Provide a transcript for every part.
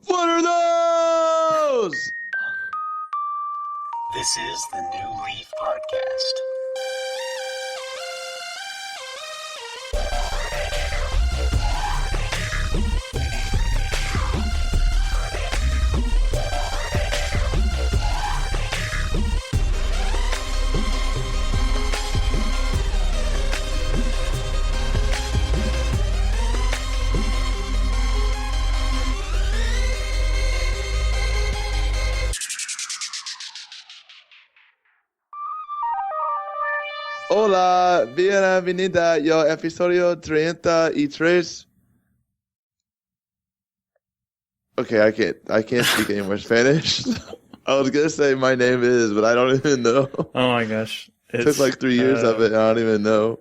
What are those? This is the New Leaf Podcast. Hola, bienvenida yo episodio 33. Okay, I can't speak any more Spanish. I was gonna say my name is, but I don't even know. Oh my gosh. It took like 3 years of it, and I don't even know.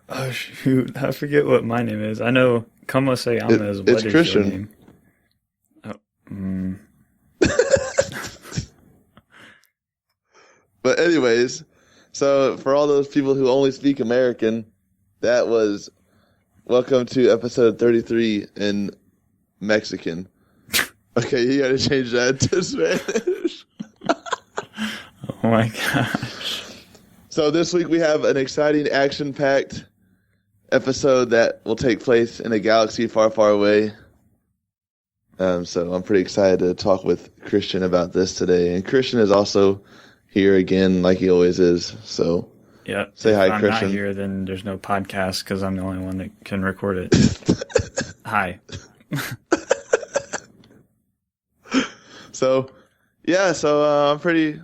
Oh shoot, I forget what my name is. I know Como se llama is what it's is Christian. Your name? But anyways, so for all those people who only speak American, that was welcome to episode 33 in Mexican. Okay, you gotta change that to Spanish. Oh my gosh. So this week we have an exciting, action-packed episode that will take place in a galaxy far, far away. So I'm pretty excited to talk with Christian about this today. And Christian is also here again, like he always is. So Yeah. say hi, if I'm Christian. not here, then there's no podcast because I'm the only one that can record it. Hi. So yeah, so I'm pretty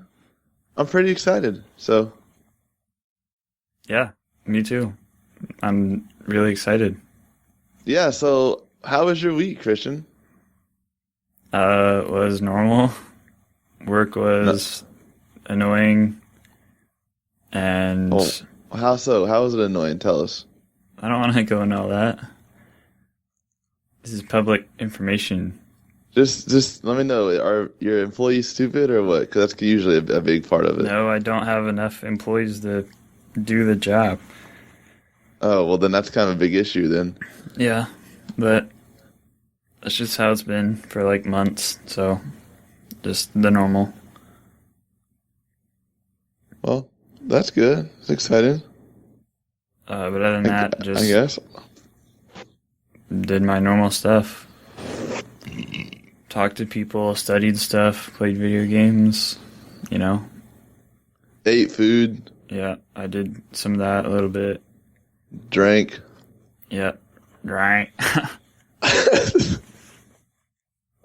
excited. So Yeah, me too. I'm really excited. yeah, so how was your week, Christian? It was normal. Work was annoying. And Oh, how so? How was it annoying? Tell us. I don't want to go into all that. This is public information. Just let me know. Are your employees stupid or what? Because that's usually a big part of it. No, I don't have enough employees to do the job. Oh, well, then that's kind of a big issue then. Yeah, but that's just how it's been for like months. So, just the normal. Well, that's good. It's exciting. But other than that, I just guess. did my normal stuff. Talked to people, studied stuff, played video games, you know. Ate food, Yeah, I did some of that a little bit. drank. Yeah, right.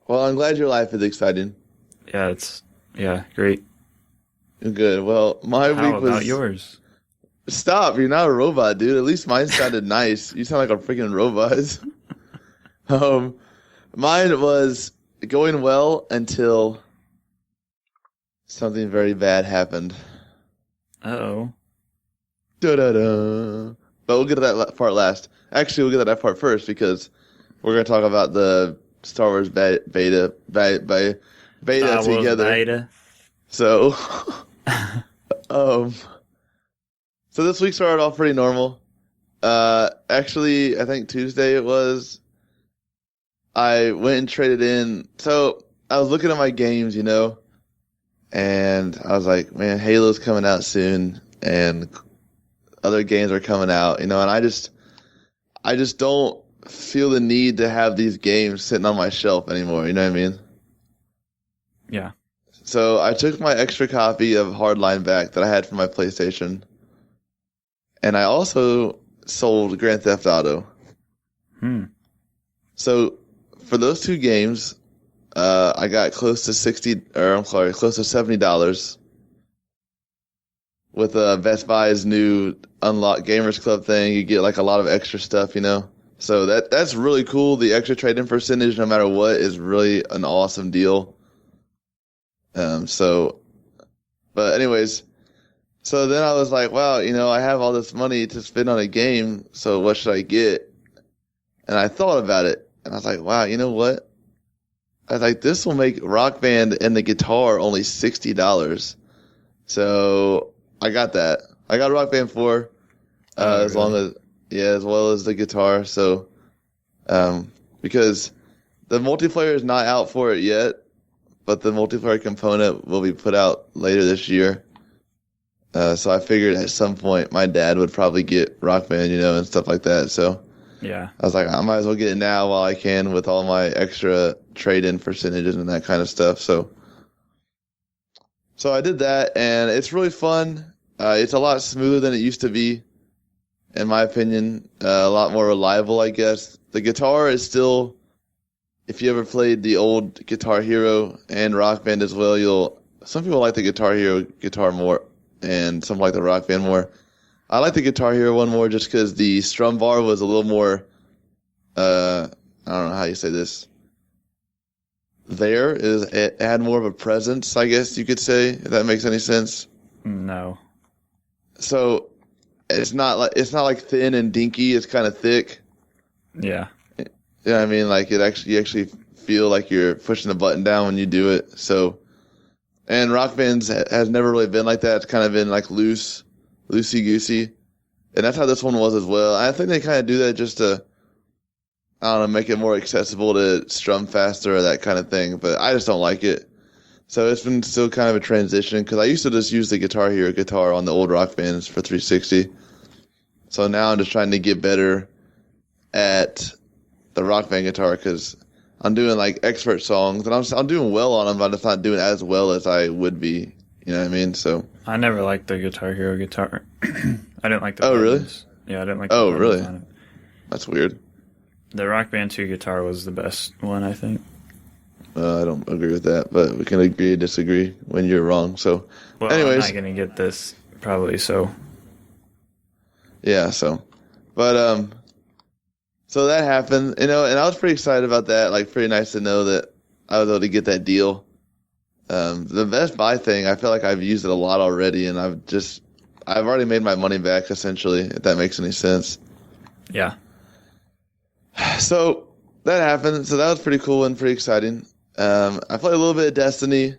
Well, I'm glad your life is exciting. Yeah, great. Good. Well, my How week was... about yours? Stop, you're not a robot, dude. At least mine sounded nice. You sound like a freaking robot. Mine was going well until something very bad happened. Uh-oh. Da-da-da. But we'll get to that part last. Actually, we'll get to that part first because we're going to talk about the Star Wars beta Star Wars together. beta. So, so this week started off pretty normal. Actually, I think Tuesday it was. I went and traded in. So I was looking at my games, you know, and I was like, man, Halo's coming out soon, and other games are coming out, you know, and I just don't feel the need to have these games sitting on my shelf anymore. You know what I mean? Yeah. So I took my extra copy of Hardline back that I had for my PlayStation, and I also sold Grand Theft Auto. So for those two games, I got close to close to $70 with Best Buy's new Unlock Gamers Club thing. You get like a lot of extra stuff, you know. So that's really cool. The extra trade-in percentage, no matter what, is really an awesome deal. But anyways, so then I was like, wow, you know, I have all this money to spend on a game, so what should I get? And I thought about it, and I was like, wow, you know what? I was like, this will make Rock Band and the guitar only $60. So I got that. I got Rock Band 4, as well as the guitar. So, because the multiplayer is not out for it yet, but the multiplayer component will be put out later this year. So I figured at some point my dad would probably get Rock Band, and stuff like that. So Yeah. I was like, I might as well get it now while I can with all my extra trade-in percentages and that kind of stuff. So I did that, and it's really fun. It's a lot smoother than it used to be, in my opinion. A lot more reliable, I guess. The guitar is still, if you ever played the old Guitar Hero and Rock Band as well, some people like the Guitar Hero guitar more, and some like the Rock Band more. I like the Guitar Hero one more just because the strum bar was a little more, I don't know how you say this. It had more of a presence, I guess you could say, if that makes any sense. No. So it's not like thin and dinky. It's kind of thick. Yeah. You know what I mean? Like you actually feel like you're pushing the button down when you do it. So, and Rock Band's has never really been like that. It's kind of been like loosey goosey, and that's how this one was as well. I think they kind of do that just to, I don't know, make it more accessible to strum faster or that kind of thing. But I just don't like it. So it's been still kind of a transition because I used to just use the Guitar Hero guitar on the old Rock Bands for 360. So now I'm just trying to get better at the Rock Band guitar because I'm doing like expert songs and I'm doing well on them, but I'm just not doing as well as I would be. You know what I mean? So I never liked the Guitar Hero guitar. I didn't like the Oh, really? buttons. Yeah, I didn't like the Oh, buttons really? on it. That's weird. The Rock Band 2 guitar was the best one, I think. I don't agree with that, but we can agree to disagree when you're wrong. So, Well, anyways, I'm not going to get this, probably, so. yeah. So that happened, and I was pretty excited about that. Like, pretty nice to know that I was able to get that deal. The Best Buy thing, I feel like I've used it a lot already, and I've already made my money back essentially, if that makes any sense. Yeah. So that happened. So that was pretty cool and pretty exciting. I played a little bit of Destiny.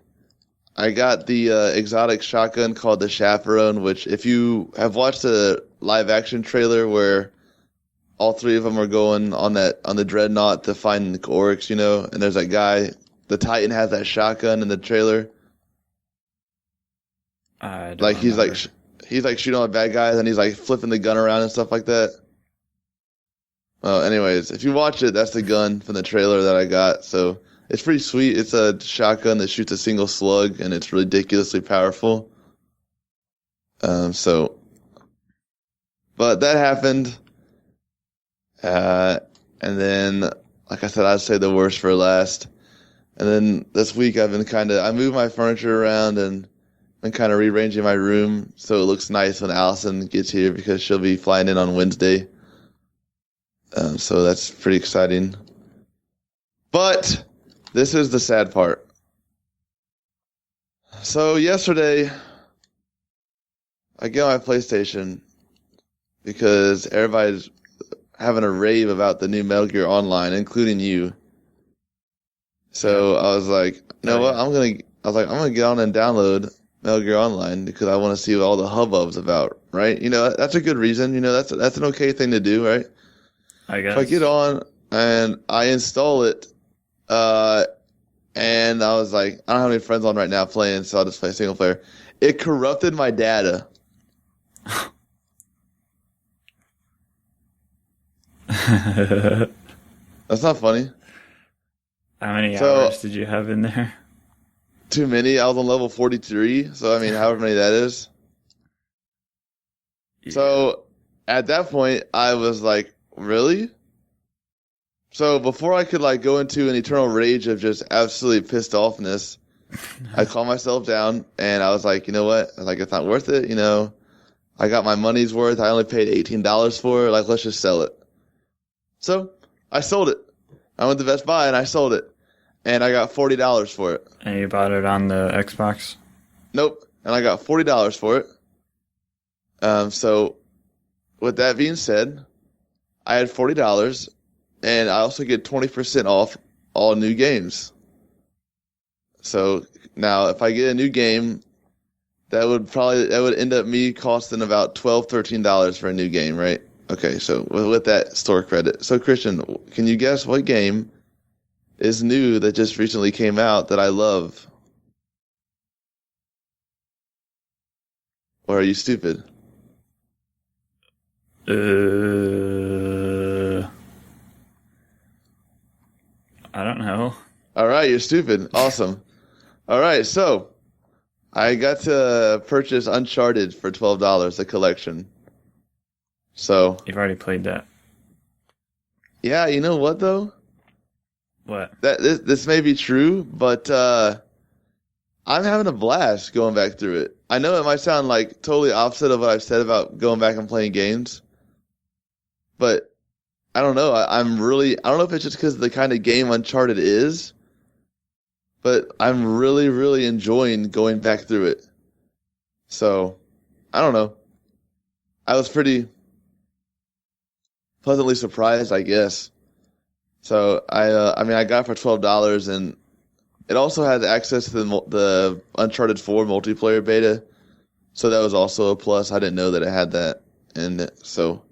I got the exotic shotgun called the Chaperone, which if you have watched the live action trailer where all three of them are going on the Dreadnought to find the orcs, and there's that guy, the Titan has that shotgun in the trailer. I don't Like he's remember. like shooting all the bad guys and he's like flipping the gun around and stuff like that. Well, anyways, if you watch it, that's the gun from the trailer that I got. So it's pretty sweet. It's a shotgun that shoots a single slug, and it's ridiculously powerful. But that happened. And then, like I said, I'd say the worst for last. And then this week I moved my furniture around and been kind of rearranging my room so it looks nice when Allison gets here because she'll be flying in on Wednesday. So that's pretty exciting. But this is the sad part. So yesterday, I get on my PlayStation because everybody's having a rave about the new Metal Gear Online, including you. So I was like, you know what? I'm gonna get on and download Metal Gear Online because I want to see what all the hubbub's about, right? That's a good reason. That's an okay thing to do, right? I guess. So I get on and I install it, and I was like, I don't have any friends on right now playing, so I'll just play single player. It corrupted my data. That's not funny. How many So- hours did you have in there? Too many. I was on level 43, so I mean, however many that is. So at that point, I was like, really? So before I could go into an eternal rage of just absolutely pissed offness, I calmed myself down and I was like, you know what? I was like, it's not worth it. I got my money's worth. I only paid $18 for it. Let's just sell it. So I sold it. I went to Best Buy and I sold it. And I got $40 for it. And you bought it on the Xbox? Nope. And I got $40 for it. So with that being said, I had $40 and I also get 20% off all new games. So now if I get a new game, that would end up me costing about $12, $13 for a new game, right? Okay, so with that store credit. So Christian, can you guess what game is new that just recently came out that I love? Or are you stupid? I don't know. All right, you're stupid. Awesome. All right, so I got to purchase Uncharted for $12, the collection. So You've already played that. yeah, you know what though? What? This may be true, but I'm having a blast going back through it. I know it might sound like totally opposite of what I've said about going back and playing games, but I don't know. I don't know if it's just because of the kind of game Uncharted is, but I'm really, really enjoying going back through it. So, I don't know. I was pretty pleasantly surprised, I guess. So, I mean, I got it for $12, and it also had access to the Uncharted 4 multiplayer beta. So that was also a plus. I didn't know that it had that in it. So,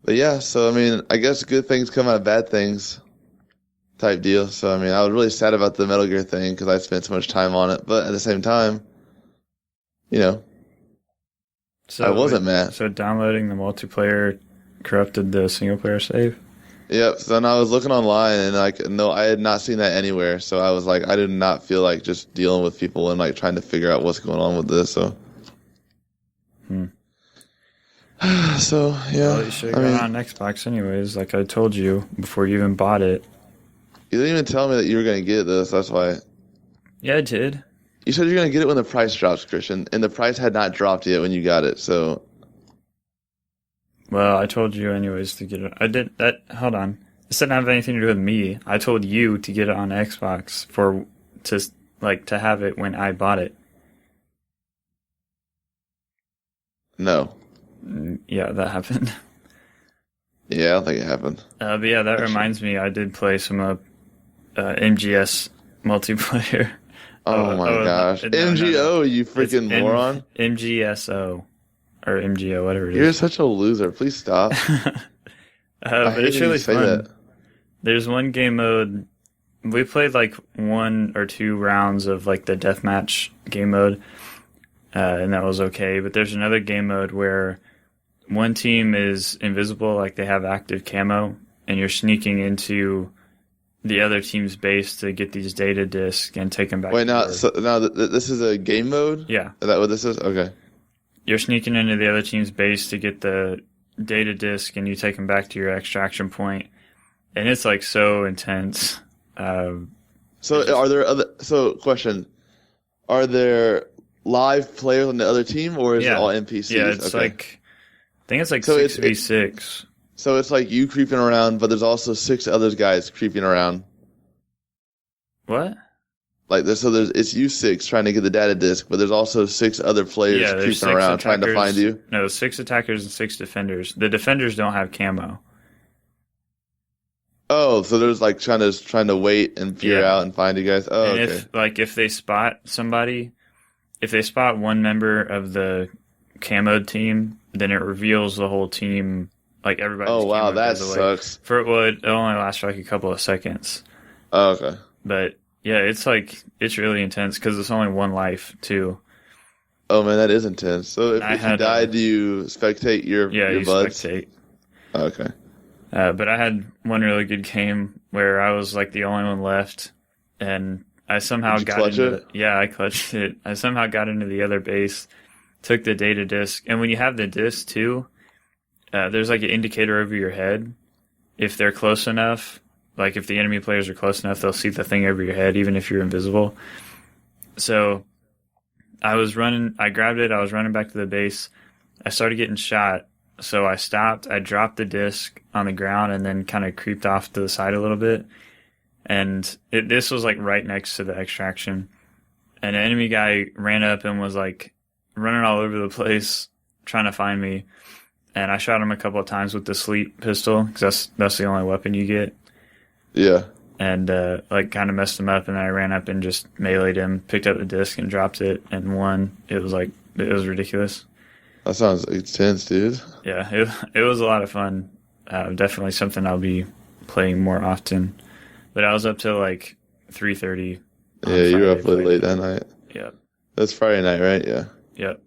but yeah, so I mean, I guess good things come out of bad things type deal. So I mean, I was really sad about the Metal Gear thing because I spent so much time on it. But at the same time, you know, I wasn't mad. So downloading the multiplayer corrupted the single player save? Yep. So then I was looking online and no, I had not seen that anywhere. So I was like, I did not feel like just dealing with people and like trying to figure out what's going on with this. So. So yeah, Well, you should have gone on Xbox anyways, like I told you before you even bought it. You didn't even tell me that you were going to get this. That's why. Yeah, I did. You said you're going to get it when the price drops, Christian, and the price had not dropped yet when you got it. So. Well, I told you anyways to get it. I did that. Hold on. This didn't have anything to do with me. I told you to get it on Xbox to have it when I bought it. No. Yeah, that happened. Yeah, I don't think it happened. But yeah, that reminds me. I did play some MGS multiplayer. Oh my gosh. MGO, you freaking moron. MGSO. Or MGO, whatever it is. You're such a loser. Please stop. But it's really fun. There's one game mode. We played like 1 or 2 rounds of like the deathmatch game mode. And that was okay. But there's another game mode where one team is invisible, like they have active camo, and you're sneaking into the other team's base to get these data discs and take them back. Wait, now this is a game mode? Yeah. Is that what this is? Okay. You're sneaking into the other team's base to get the data disc, and you take them back to your extraction point, and it's like so intense. Question: are there live players on the other team, or is it all NPCs? Yeah, it's like I think it's like 6v6. So it's like you creeping around, but there's also 6 other guys creeping around. What? Like it's you 6 trying to get the data disk, but there's also 6 other players creeping around trying to find you. No, 6 attackers and 6 defenders. The defenders don't have camo. Oh, so there's like trying to wait and peer out and find you guys. Oh, and okay. if they spot somebody, if they spot one member of the camoed team, then it reveals the whole team. Like everybody. Oh wow, that sucks. It only lasts for like a couple of seconds. Oh, okay. But yeah, it's really intense because it's only one life too. Oh man, that is intense. So if you die, do you spectate your buds? Spectate. Oh, okay. But I had one really good game where I was like the only one left, and I somehow got into it. Yeah, I clutched it. I somehow got into the other base, took the data disc, and when you have the disc too, there's like an indicator over your head. If they're close enough, like if the enemy players are close enough, they'll see the thing over your head, even if you're invisible. So I grabbed it, I was running back to the base. I started getting shot, so I stopped, I dropped the disc on the ground, and then kind of creeped off to the side a little bit. And this was like right next to the extraction. And an enemy guy ran up and was like running all over the place, trying to find me. And I shot him a couple of times with the sleep pistol, because that's the only weapon you get. Yeah. And kind of messed him up, and then I ran up and just meleeed him, picked up the disc and dropped it and won. It was ridiculous. That sounds intense, dude. Yeah, it was a lot of fun. Definitely something I'll be playing more often. But I was up till like 3:30. Yeah, you were up late that night. Yep. That's Friday night, right? Yeah. Yep.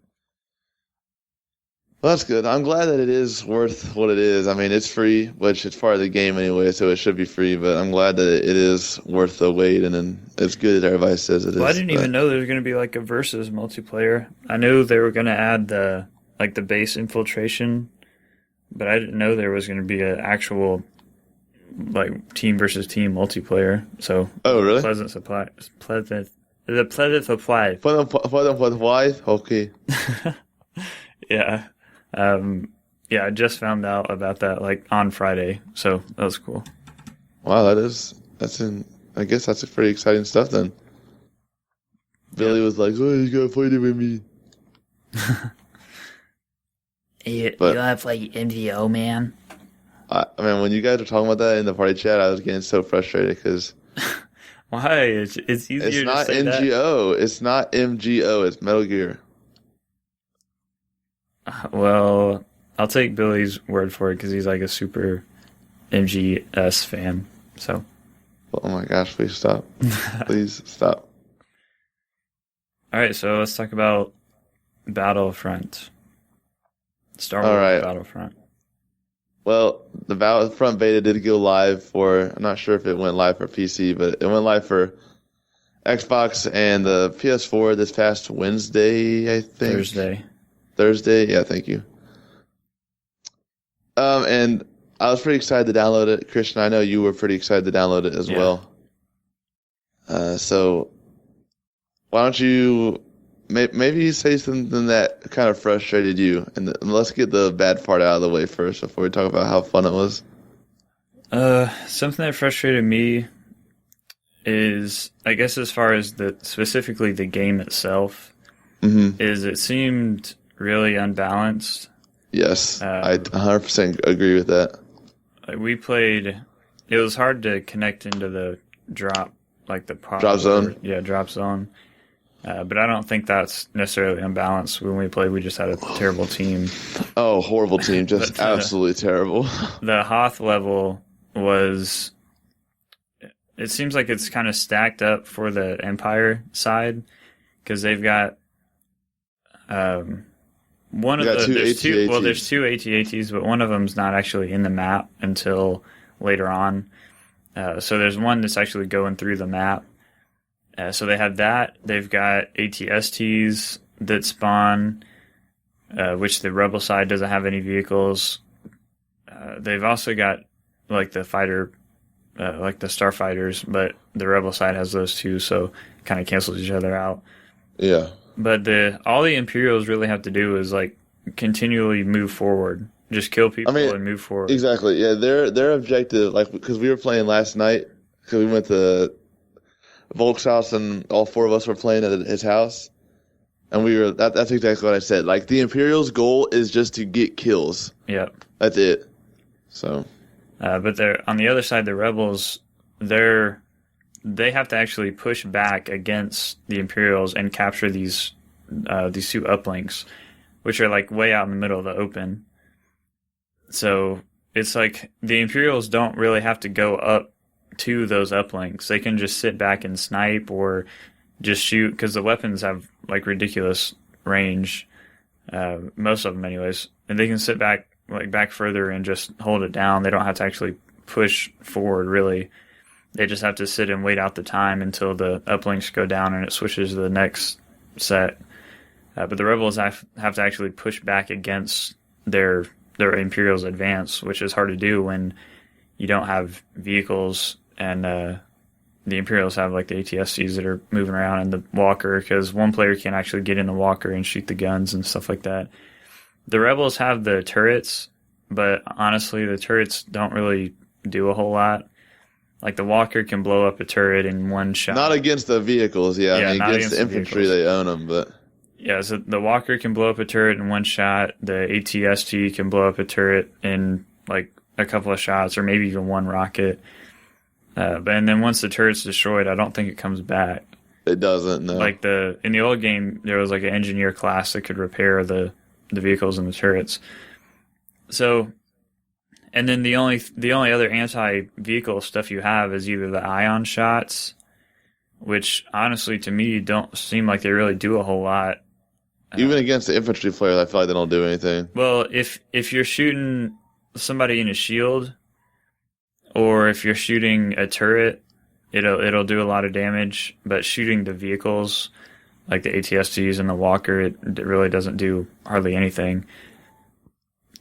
Well, that's good. I'm glad that it is worth what it is. I mean, it's free, which it's part of the game anyway, so it should be free. But I'm glad that it is worth the wait, and then it's good that everybody says it is. I didn't even know there was going to be like a versus multiplayer. I knew they were going to add the base infiltration, but I didn't know there was going to be an actual like team versus team multiplayer. So really? Pleasant surprise. Pleasant surprise. Okay. Yeah. I just found out about that like on Friday, so that was cool. Wow, I guess that's pretty exciting stuff then. Billy was like, "Oh, you gotta play it with me." You gotta play MVO, man. I mean, when you guys were talking about that in the party chat, I was getting so frustrated because why? It's easier it's not to say NGO. That. It's not MGO. It's Metal Gear. Well, I'll take Billy's word for it because he's like a super MGS fan. So. Oh my gosh! Please stop. Please stop. All right, so let's talk about Battlefront. Star Wars Battlefront. Well, the Battlefront beta did go live for, I'm not sure if it went live for PC, but it went live for Xbox and the PS4 this past Wednesday, I think. Thursday, yeah, thank you. And I was pretty excited to download it. Christian, I know you were pretty excited to download it as well. So why don't you maybe say something that kind of frustrated you, and let's get the bad part out of the way first before we talk about how fun it was. Something that frustrated me is, I guess, as far as specifically the game itself, is it seemed really unbalanced. Yes, I 100% agree with that. We played. It was hard to connect into the drop, like the drop zone. Yeah, drop zone. But I don't think that's necessarily unbalanced. When we played, we just had a terrible team. Oh, horrible team. Just absolutely terrible. The Hoth level was... It seems like it's kind of stacked up for the Empire side, because they've got... there's two AT-ATs, but one of them's not actually in the map until later on. So there's one that's actually going through the map. So they have that. They've got AT-STs that spawn, which the Rebel side doesn't have any vehicles. They've also got like the fighter, like the starfighters, but the Rebel side has those too, so it kind of cancels each other out. Yeah. But all the Imperials really have to do is like continually move forward, just kill people and move forward. Exactly. Yeah, their objective, like, because we were playing last night, because we went to Volk's house and all four of us were playing at his house, and we were. That's exactly what I said. Like, the Imperials' goal is just to get kills. Yep. That's it. So. But they're on the other side. The Rebels, they have to actually push back against the Imperials and capture these two uplinks, which are like way out in the middle of the open. So it's like the Imperials don't really have to go up to those uplinks. They can just sit back and snipe or just shoot, because the weapons have like ridiculous range, most of them anyways, and they can sit back further and just hold it down. They don't have to actually push forward really. They just have to sit and wait out the time until the uplinks go down and it switches to the next set. But the Rebels have to actually push back against their Imperials advance, which is hard to do when you don't have vehicles, and the Imperials have like the AT-STs that are moving around in the walker, because one player can't actually get in the walker and shoot the guns and stuff like that. The Rebels have the turrets, but honestly, the turrets don't really do a whole lot. Like, the walker can blow up a turret in one shot. Not against the vehicles, yeah. I mean, against the infantry, they own them, but... Yeah, so the walker can blow up a turret in one shot. The AT-ST can blow up a turret in, like, a couple of shots, or maybe even one rocket. And then once the turret's destroyed, I don't think it comes back. It doesn't, no. Like, in the old game, there was, like, an engineer class that could repair the vehicles and the turrets. So... And then the only other anti-vehicle stuff you have is either the ion shots, which honestly to me don't seem like they really do a whole lot. Even against the infantry players, I feel like they don't do anything. Well, if you're shooting somebody in a shield, or if you're shooting a turret, it'll do a lot of damage. But shooting the vehicles, like the ATSTs and the Walker, it really doesn't do hardly anything.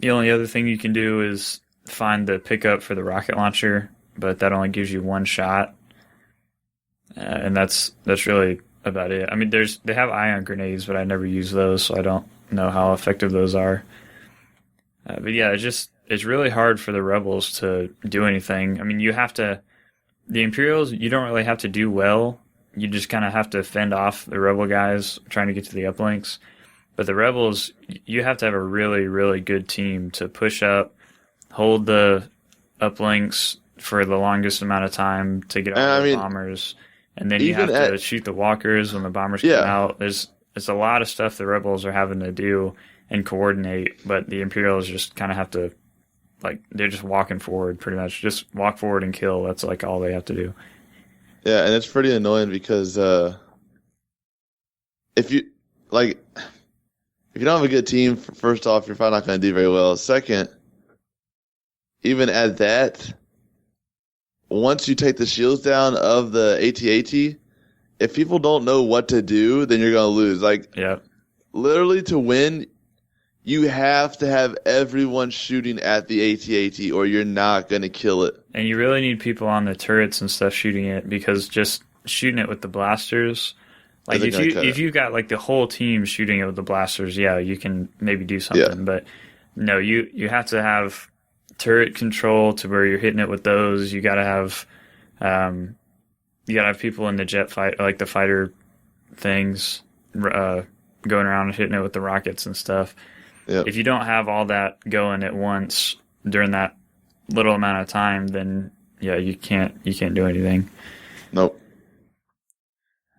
The only other thing you can do is find the pickup for the rocket launcher, but that only gives you one shot, and that's really about it. I mean, they have ion grenades, but I never use those, so I don't know how effective those are. But yeah, it's really hard for the rebels to do anything. I mean, the Imperials, you don't really have to do well. You just kind of have to fend off the rebel guys trying to get to the uplinks. But the rebels, you have to have a really, really good team to push up, hold the uplinks for the longest amount of time to get all the bombers. And then you have to shoot the walkers when the bombers come out. There's a lot of stuff the rebels are having to do and coordinate, but the Imperials just kind of have to, like, they're just walking forward pretty much. Just walk forward and kill. That's like all they have to do. Yeah, and it's pretty annoying because if you don't have a good team, first off, you're probably not going to do very well. Second, even at that, once you take the shields down of the AT-AT, if people don't know what to do, then you're going to lose. Like, literally to win, you have to have everyone shooting at the AT-AT or you're not going to kill it. And you really need people on the turrets and stuff shooting it, because just shooting it with the blasters, like if you got like the whole team shooting it with the blasters, yeah, you can maybe do something. Yeah. But no, you have to have turret control to where you're hitting it with those. You got to have people in the jet fight, like the fighter things, going around and hitting it with the rockets and stuff. Yep. If you don't have all that going at once during that little amount of time, then yeah, you can't do anything. Nope.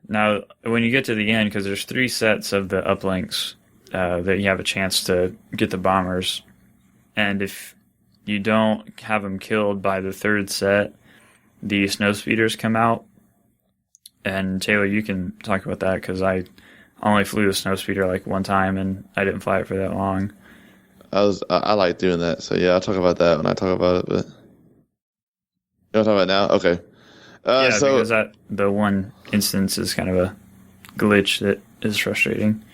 Now, when you get to the end, because there's 3 sets of the uplinks that you have a chance to get the bombers, and if you don't have them killed by the 3rd set, the snowspeeders come out. And Taylor, you can talk about that, because I only flew the snowspeeder like one time, and I didn't fly it for that long. I like doing that, so yeah, I'll talk about that when I talk about it. But you want to talk about it now? Okay. Because the one instance is kind of a glitch that is frustrating.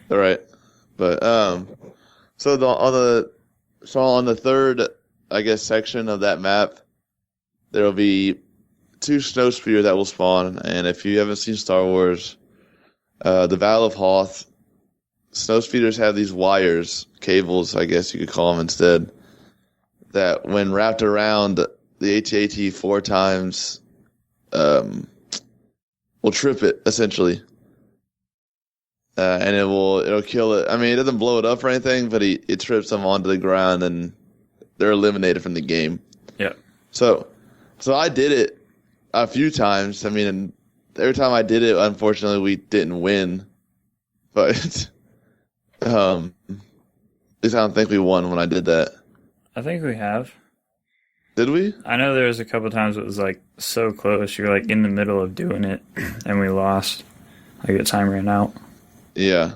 All right, but on the 3rd, I guess, section of that map, there will be 2 snowspeeder that will spawn, and if you haven't seen Star Wars, the Battle of Hoth, snowspeeders have these wires, cables, I guess you could call them instead, that when wrapped around the AT-AT 4 times, will trip it, essentially. And it'll kill it. I mean, it doesn't blow it up or anything, but it trips them onto the ground, and they're eliminated from the game. Yeah. So I did it a few times. I mean, and every time I did it, unfortunately, we didn't win. But at least I don't think we won when I did that. I think we have. Did we? I know there was a couple times it was like so close. You're like in the middle of doing it, and we lost. Like the time ran out. Yeah.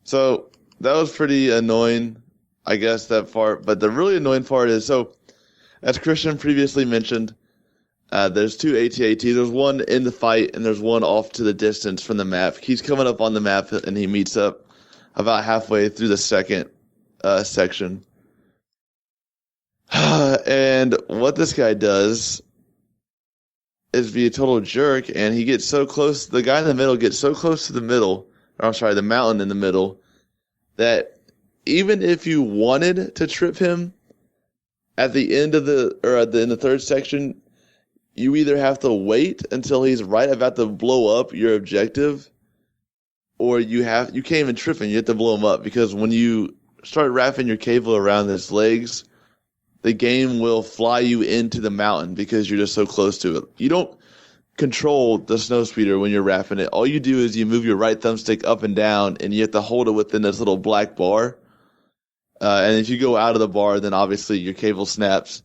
So that was pretty annoying, I guess, that part. But the really annoying part is, so as Christian previously mentioned, there's 2 AT-ATs. There's one in the fight, and there's one off to the distance from the map. He's coming up on the map, and he meets up about halfway through the 2nd section. And what this guy does is be a total jerk, and he gets so close. The guy in the middle gets so close to the middle, the mountain in the middle, that even if you wanted to trip him at the end of in the 3rd section, you either have to wait until he's right about to blow up your objective, or you can't even trip him. You have to blow him up, because when you start wrapping your cable around his legs, the game will fly you into the mountain because you're just so close to it. You don't control the snowspeeder when you're wrapping it. All you do is you move your right thumbstick up and down, and you have to hold it within this little black bar. And if you go out of the bar, then obviously your cable snaps.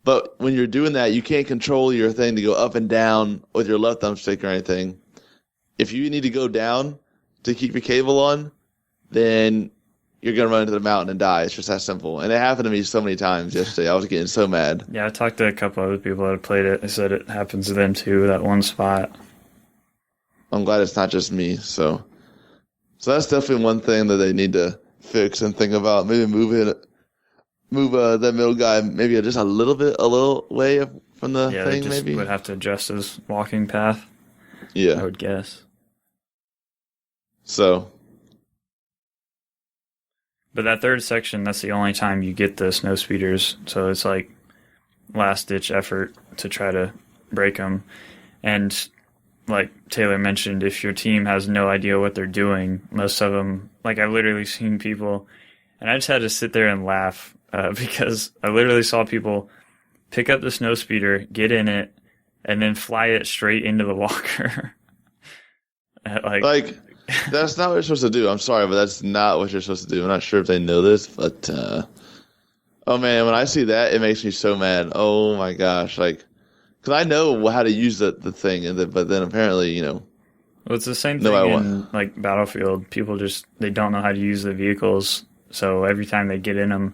But when you're doing that, you can't control your thing to go up and down with your left thumbstick or anything. If you need to go down to keep your cable on, then you're going to run into the mountain and die. It's just that simple. And it happened to me so many times yesterday. I was getting so mad. Yeah, I talked to a couple other people that have played it. They said it happens to them too, that one spot. I'm glad it's not just me. So that's definitely one thing that they need to fix and think about. Maybe move that middle guy maybe just a little way from the thing. They just maybe would have to adjust his walking path. Yeah, I would guess. So, but that third section, that's the only time you get the snow speeders. So it's like last ditch effort to try to break them. And like Taylor mentioned, if your team has no idea what they're doing, most of them, like I've literally seen people, and I just had to sit there and laugh because I literally saw people pick up the snow speeder, get in it, and then fly it straight into the walker. like that's not what you're supposed to do. I'm sorry, but that's not what you're supposed to do. I'm not sure if they know this, but oh man, when I see that, it makes me so mad. Oh my gosh, like, because I know how to use the thing, but then apparently, Well, it's the same thing in like Battlefield. People they don't know how to use the vehicles, so every time they get in them,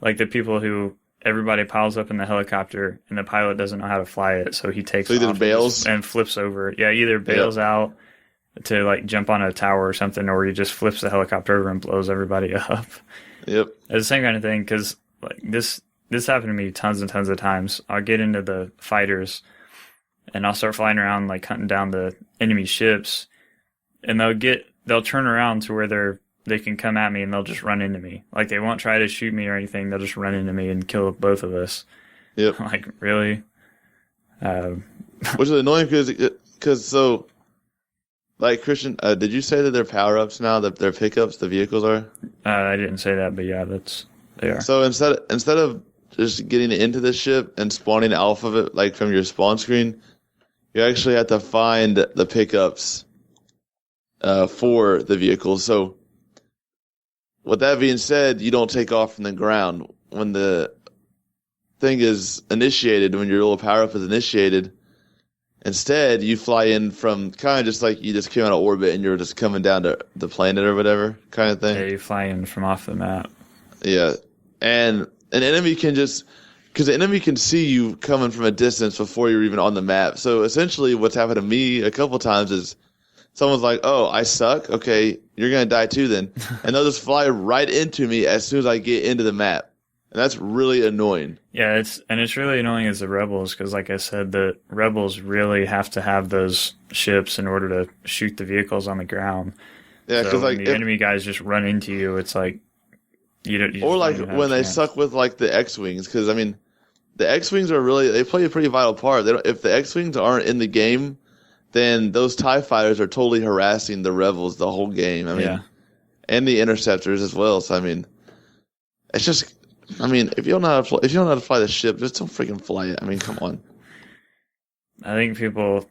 like the people who everybody piles up in the helicopter and the pilot doesn't know how to fly it, so he takes either off bails and flips over. Yeah, either bails out to like jump on a tower or something, or he just flips the helicopter over and blows everybody up. Yep, it's the same kind of thing because like this happened to me tons and tons of times. I'll get into the fighters and I'll start flying around like hunting down the enemy ships, and they'll turn around to where they can come at me and they'll just run into me. Like they won't try to shoot me or anything. They'll just run into me and kill both of us. Yep. Like really? Which is annoying because so. Like, Christian, did you say that they're power-ups now, that their pickups, the vehicles are? I didn't say that, but yeah, they are. So instead of just getting into the ship and spawning off of it, like from your spawn screen, you actually have to find the pickups for the vehicles. So, with that being said, you don't take off from the ground. When the thing is initiated, when your little power-up is initiated, instead, you fly in from kind of just like you just came out of orbit and you're just coming down to the planet or whatever kind of thing. Yeah, you fly in from off the map. Yeah. And an enemy because the enemy can see you coming from a distance before you're even on the map. So essentially what's happened to me a couple times is someone's like, oh, I suck. Okay, you're going to die too then. And they'll just fly right into me as soon as I get into the map. And that's really annoying. Yeah, it's really annoying as the rebels because, like I said, the rebels really have to have those ships in order to shoot the vehicles on the ground. Yeah, because like the enemy guys just run into you, it's like you or like when they suck with like the X-wings, because I mean, the X-wings they play a pretty vital part. If the X-wings aren't in the game, then those TIE fighters are totally harassing the rebels the whole game. I mean, and the interceptors as well. So I mean, it's just. I mean, if you don't know how to fly the ship, just don't freaking fly it. I mean, come on. I think people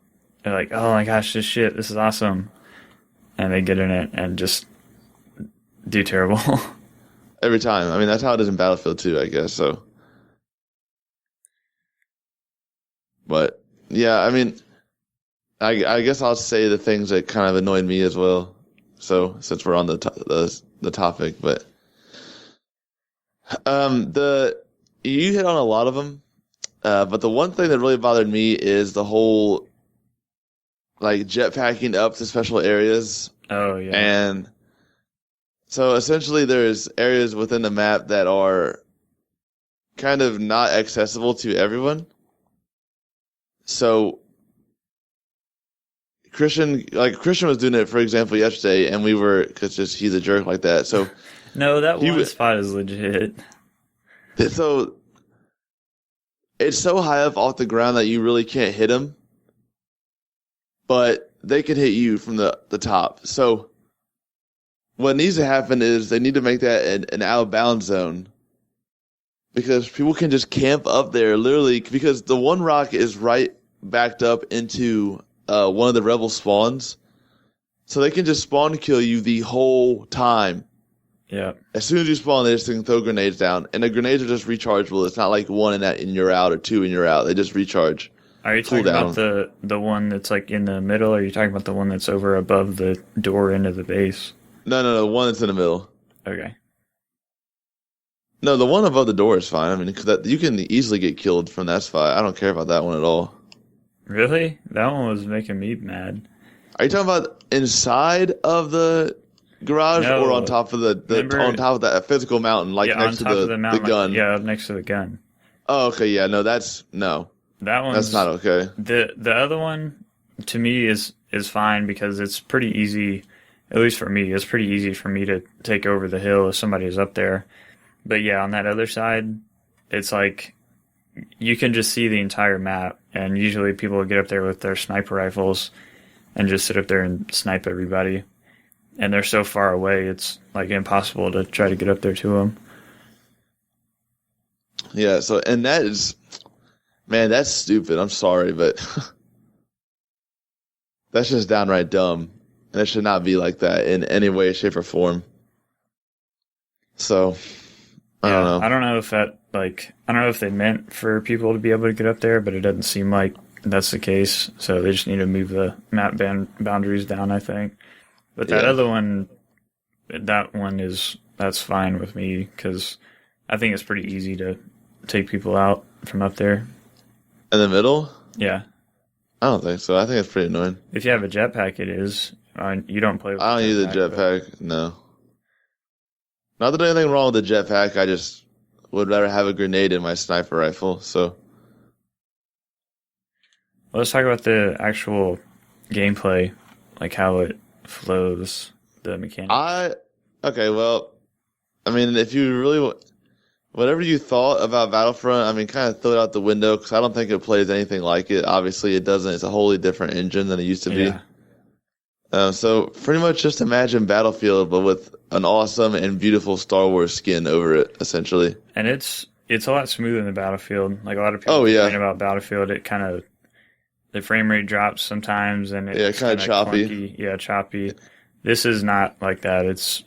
are like, "Oh my gosh, this is awesome," and they get in it and just do terrible every time. I mean, that's how it is in Battlefield too, I guess. So, but yeah, I mean, I guess I'll say the things that kind of annoyed me as well. So, since we're on the topic, but. You hit on a lot of them, but the one thing that really bothered me is the whole, like, jetpacking up to special areas. Oh, yeah. And so essentially there's areas within the map that are kind of not accessible to everyone. So Christian was doing it, for example, yesterday, and because he's a jerk like that, so... No, that one spot is legit. So it's so high up off the ground that you really can't hit them, but they can hit you from the top. So what needs to happen is they need to make that an out of bounds zone, because people can just camp up there literally, because the one rock is right backed up into one of the rebel spawns, so they can just spawn kill you the whole time. Yeah. As soon as you spawn, they just can throw grenades down, and the grenades are just rechargeable. It's not like one and you're out or two and you're out. They just recharge. Are you talking about the one that's like in the middle, or are you talking about the one that's over above the door into the base? No, the one that's in the middle. Okay. No, the one above the door is fine. I mean, because you can easily get killed from that spot. I don't care about that one at all. Really? That one was making me mad. Are you talking about inside of the garage or on top of on top of that physical mountain, like next to the gun? Like, next to the gun. Oh, okay, yeah, no, that's not okay. The other one to me is fine because it's pretty easy. At least for me, it's pretty easy for me to take over the hill if somebody is up there. But yeah, on that other side, it's like you can just see the entire map, and usually people will get up there with their sniper rifles and just sit up there and snipe everybody. And they're so far away, it's like impossible to try to get up there to them. Yeah, so, and that is, man, that's stupid. I'm sorry, but that's just downright dumb. And it should not be like that in any way, shape, or form. So, I don't know. I don't know if I don't know if they meant for people to be able to get up there, but it doesn't seem like that's the case. So they just need to move the map boundaries down, I think. But that other one, that's fine with me because I think it's pretty easy to take people out from up there. In the middle? Yeah. I don't think so. I think it's pretty annoying. If you have a jetpack, it is. You don't play with I don't use a jetpack, no. Not that there's anything wrong with the jetpack, I just would rather have a grenade in my sniper rifle, so. Let's talk about the actual gameplay, like how it flows, the mechanics. Okay, well, I mean, if you really, whatever you thought about Battlefront, I mean, kind of throw it out the window, because I don't think it plays anything like it. Obviously, it doesn't. It's a wholly different engine than it used to be. So pretty much just imagine Battlefield, but with an awesome and beautiful Star Wars skin over it, essentially. And it's a lot smoother than Battlefield. Like a lot of people complain about Battlefield, it kind of, the frame rate drops sometimes, and it's kind of choppy. Clunky. Yeah, choppy. This is not like that. It's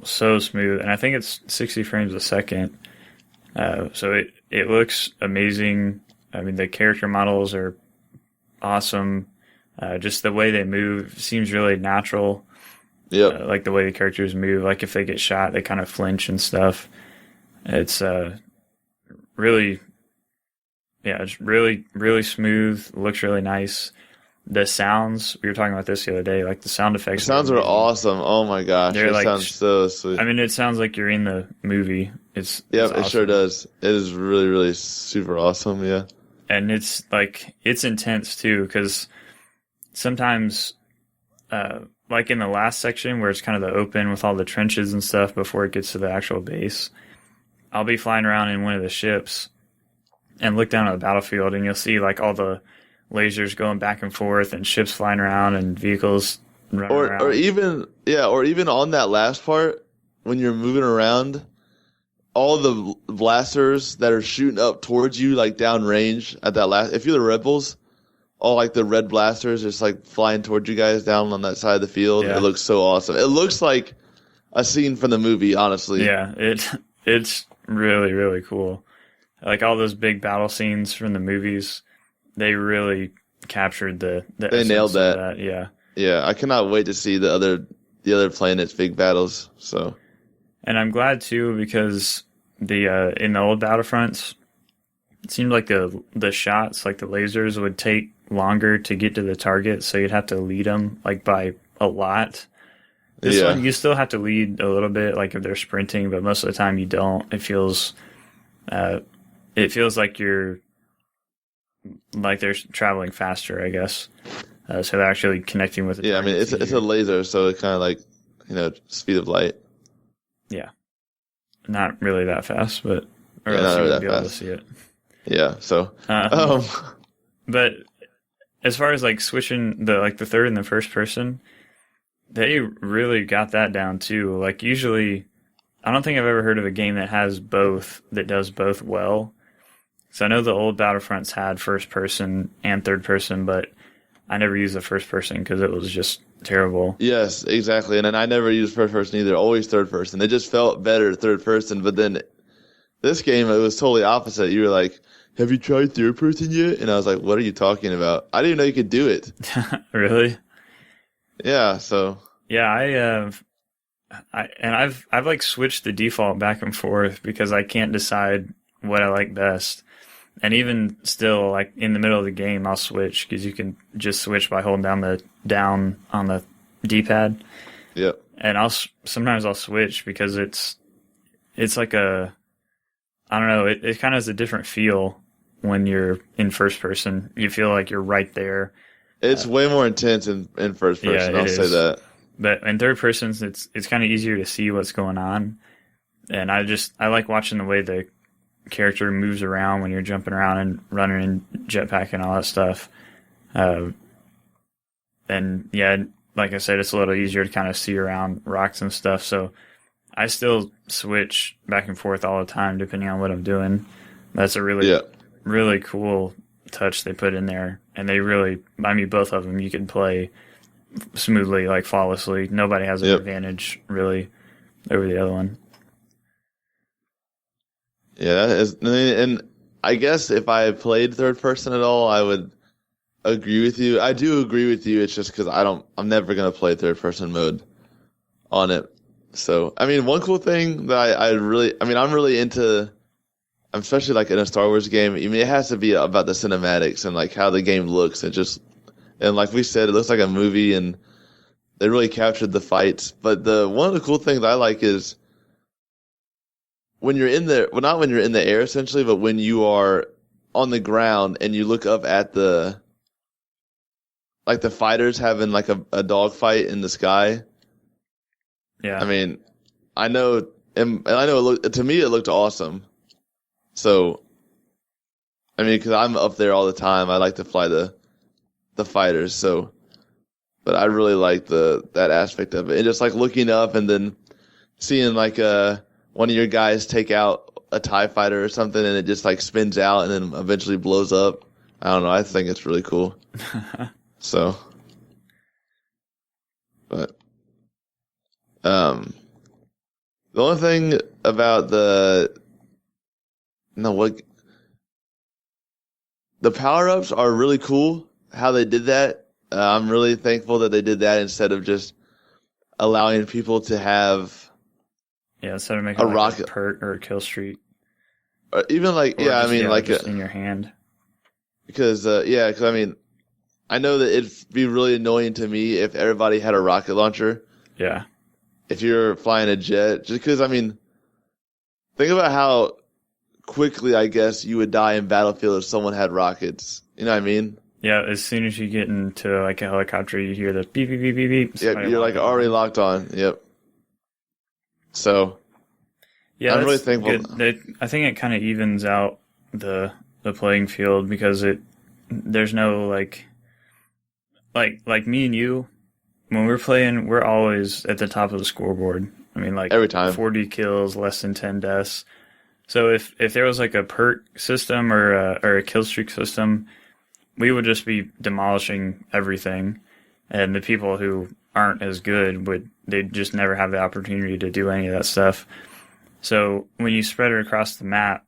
so smooth, and I think it's 60 frames a second. So it looks amazing. I mean, the character models are awesome. Just the way they move seems really natural. Yeah, like the way the characters move. Like if they get shot, they kind of flinch and stuff. It's really, it's really, really smooth. Looks really nice. The sounds, we were talking about this the other day, like the sound effects. The sounds are awesome. Oh my gosh. It sounds so sweet. I mean, it sounds like you're in the movie. It's awesome. It sure does. It is really, really super awesome. Yeah. And it's intense too, because sometimes, like in the last section where it's kind of the open with all the trenches and stuff before it gets to the actual base, I'll be flying around in one of the ships and look down at the battlefield, and you'll see like all the lasers going back and forth and ships flying around and vehicles running around. Or even on that last part, when you're moving around, all the blasters that are shooting up towards you, like downrange at that last, if you're the rebels, all like the red blasters just like flying towards you guys down on that side of the field. Yeah. It looks so awesome. It looks like a scene from the movie, honestly. Yeah, it's really, really cool. Like all those big battle scenes from the movies, they really captured the they nailed that. Yeah. Yeah, I cannot wait to see the other planets' big battles. So, and I'm glad too, because the in the old Battlefronts, it seemed like the shots, like the lasers, would take longer to get to the target, so you'd have to lead them like by a lot. This one, you still have to lead a little bit, like if they're sprinting, but most of the time you don't. It feels like you're like they're traveling faster, I guess. So they're actually connecting with it. Yeah, I mean it's a laser, so it's kind of like speed of light. Yeah, not really that fast, but or else not you really would that be fast. able to see it. Yeah. So, but as far as like switching the third and the first person, they really got that down too. Like usually, I don't think I've ever heard of a game that has both, that does both well. So I know the old Battlefronts had first person and third person, but I never used the first person because it was just terrible. Yes, exactly. And then I never used first person either. Always third person. It just felt better third person. But then this game, it was totally opposite. You were like, "Have you tried third person yet?" And I was like, "What are you talking about? I didn't even know you could do it." Really? Yeah. So. Yeah, I've like switched the default back and forth because I can't decide what I like best. And even still, like in the middle of the game, I'll switch because you can just switch by holding down on the D-pad. Yep. And sometimes I'll switch because it's like I don't know, it kind of has a different feel when you're in first person. You feel like you're right there. It's way more intense in first person. Yeah, I'll say that. But in third person, it's kind of easier to see what's going on. And I like watching the way the character moves around when you're jumping around and running and jetpack and all that stuff. And yeah, like I said, it's a little easier to kind of see around rocks and stuff. So I still switch back and forth all the time depending on what I'm doing. That's a really cool touch they put in there. And they really, I mean, both of them you can play smoothly, like flawlessly. Nobody has an advantage really over the other one. Yeah, and I guess if I played third person at all, I would agree with you. I do agree with you. It's just because I'm never gonna play third person mode on it. So, I mean, one cool thing that I'm really into, especially like in a Star Wars game. I mean, it has to be about the cinematics and like how the game looks. And like we said, it looks like a movie, and they really captured the fights. But one of the cool things I like is when you're in the, well, not when you're in the air essentially, but when you are on the ground and you look up at the fighters having like a dog fight in the sky. Yeah. I mean, I know, and I know to me it looked awesome. So, I mean, because I'm up there all the time, I like to fly the fighters. So, but I really like that aspect of it, and just like looking up and then seeing like one of your guys take out a TIE fighter or something, and it just like spins out and then eventually blows up. I don't know. I think it's really cool. So, but the only thing about the power-ups are really cool. How they did that, I'm really thankful that they did that instead of just allowing people to have instead of making a rocket perk or a kill streak, or even like just in your hand. Because I mean, I know that it'd be really annoying to me if everybody had a rocket launcher. Yeah. If you're flying a jet, just because, I mean, think about how quickly, I guess, you would die in Battlefield if someone had rockets. You know what I mean? Yeah, as soon as you get into like a helicopter, you hear the beep, beep, beep, beep, beep. Yeah, you're like already locked on. Yep. So, yeah, I'm really thankful. I think it kind of evens out the playing field because there's no like me and you, when we're playing, we're always at the top of the scoreboard. I mean, like every time, 40 kills, less than 10 deaths. So if there was like a perk system or a kill streak system, we would just be demolishing everything, and the people who aren't as good they'd just never have the opportunity to do any of that stuff. So when you spread it across the map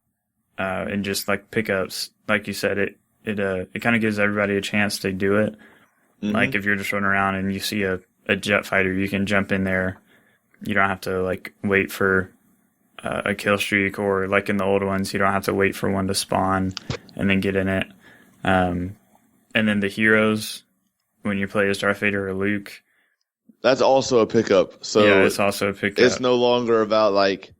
and just like pickups, like you said, it kind of gives everybody a chance to do it. Mm-hmm. Like if you're just running around and you see a jet fighter, you can jump in there. You don't have to like wait for a kill streak, or like in the old ones, you don't have to wait for one to spawn and then get in it. And then the heroes, when you play as Darth Vader or Luke, that's also a pickup. So yeah, it's also a pickup. It's no longer about like,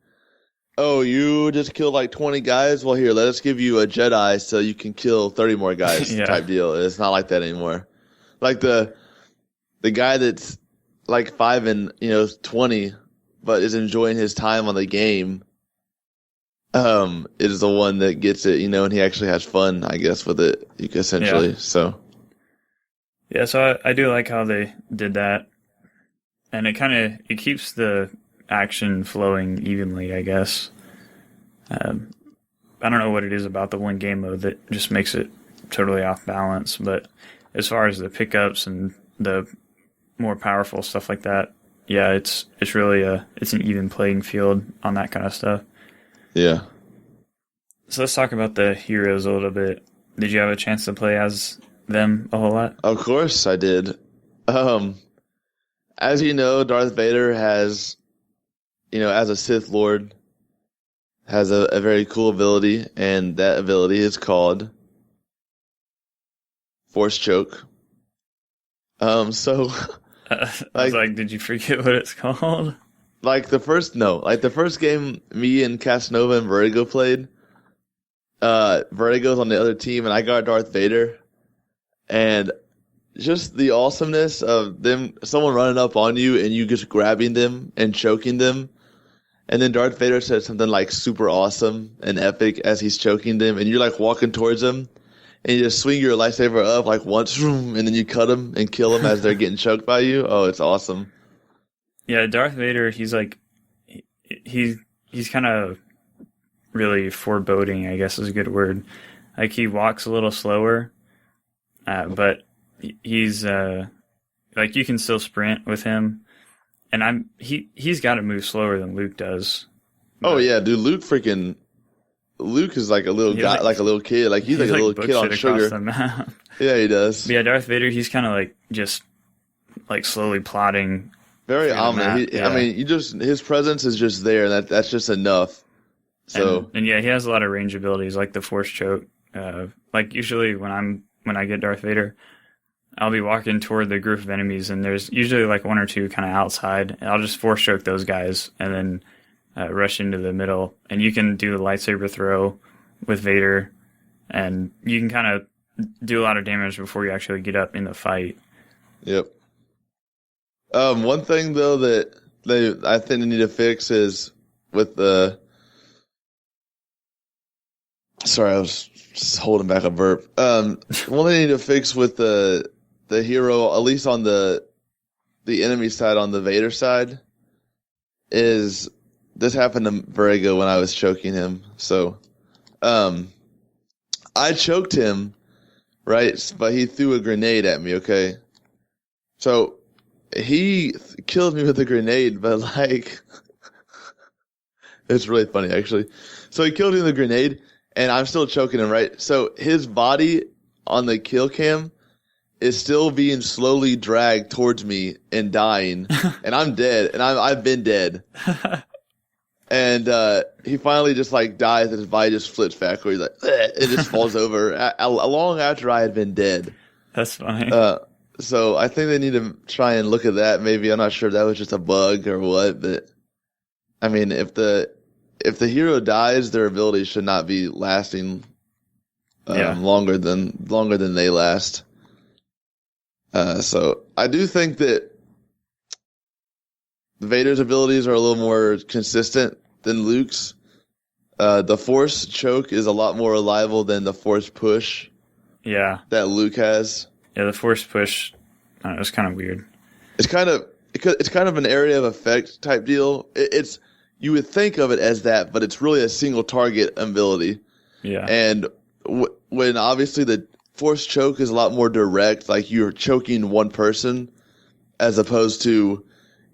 oh, you just killed like 20 guys. Well, here, let us give you a Jedi so you can kill 30 more guys. Type deal. It's not like that anymore. Like the guy that's like 5 and 20, but is enjoying his time on the game, is the one that gets it, and he actually has fun, I guess, with it, essentially. Yeah. So I do like how they did that, and it keeps the action flowing evenly, I guess. I don't know what it is about the one game mode that just makes it totally off balance, but as far as the pickups and the more powerful stuff like that, yeah, it's really it's an even playing field on that kind of stuff. Yeah. So let's talk about the heroes a little bit. Did you have a chance to play as them a whole lot? Of course I did. As you know, Darth Vader has, as a Sith Lord, has a very cool ability, and that ability is called Force Choke. So I was like, did you forget what it's called? The first game me and Casanova and Vertigo played, Vertigo's on the other team, and I got Darth Vader, and just the awesomeness of someone running up on you and you just grabbing them and choking them. And then Darth Vader said something like super awesome and epic as he's choking them, and you're like walking towards them, and you just swing your lightsaber up like once, and then you cut them and kill them as they're getting choked by you. Oh, it's awesome. Yeah, Darth Vader, he's like, he's kind of really foreboding, I guess is a good word. Like, he walks a little slower, but he's like, you can still sprint with him, and he's got to move slower than Luke does. Oh yeah, dude, Luke is like a little guy, like a little kid, like he's like a little kid on sugar. Yeah, he does. But yeah, Darth Vader, he's kind of like just like slowly plodding. Very ominous. I mean, his presence is just there, and that's just enough. So and yeah, he has a lot of range abilities, like the Force Choke. Like usually when I get Darth Vader, I'll be walking toward the group of enemies, and there's usually like one or two kind of outside, and I'll just Force Choke those guys, and then rush into the middle. And you can do the lightsaber throw with Vader, and you can kind of do a lot of damage before you actually get up in the fight. Yep. One thing though that I think they need to fix is with the. Sorry, I was just holding back a burp. One thing they need to fix with the hero, at least on the enemy side, on the Vader side, is this happened to Vertigo when I was choking him. So, I choked him, right? But he threw a grenade at me. Okay, so he killed me with a grenade, but like, it's really funny actually. So he killed me with a grenade, and I'm still choking him, right? So his body on the kill cam is still being slowly dragged towards me and dying, and I'm dead, and I've been dead. And he finally just like dies, and his body just flips backwards, like it just falls over long after I had been dead. That's funny. So I think they need to try and look at that. Maybe, I'm not sure if that was just a bug or what, but I mean, if the hero dies, their abilities should not be lasting longer than they last. So I do think that Vader's abilities are a little more consistent than Luke's. The Force Choke is a lot more reliable than the Force Push. Yeah, that Luke has. Yeah, the Force Push, I don't know, it's kind of weird. It's kind of an area of effect type deal. It's you would think of it as that, but it's really a single target ability. Yeah, and when obviously the Force Choke is a lot more direct, like you're choking one person, as opposed to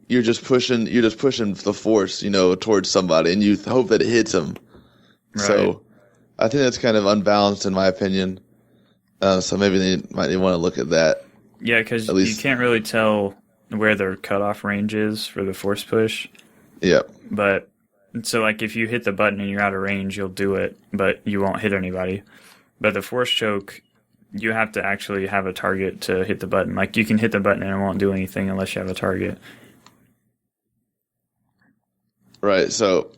you're just pushing the Force, towards somebody, and you hope that it hits them. Right. So I think that's kind of unbalanced in my opinion. So maybe they might want to look at that. Yeah, because you can't really tell where their cutoff range is for the Force Push. Yeah. But so like if you hit the button and you're out of range, you'll do it, but you won't hit anybody. But the Force Choke, you have to actually have a target to hit the button. Like you can hit the button and it won't do anything unless you have a target. Right. So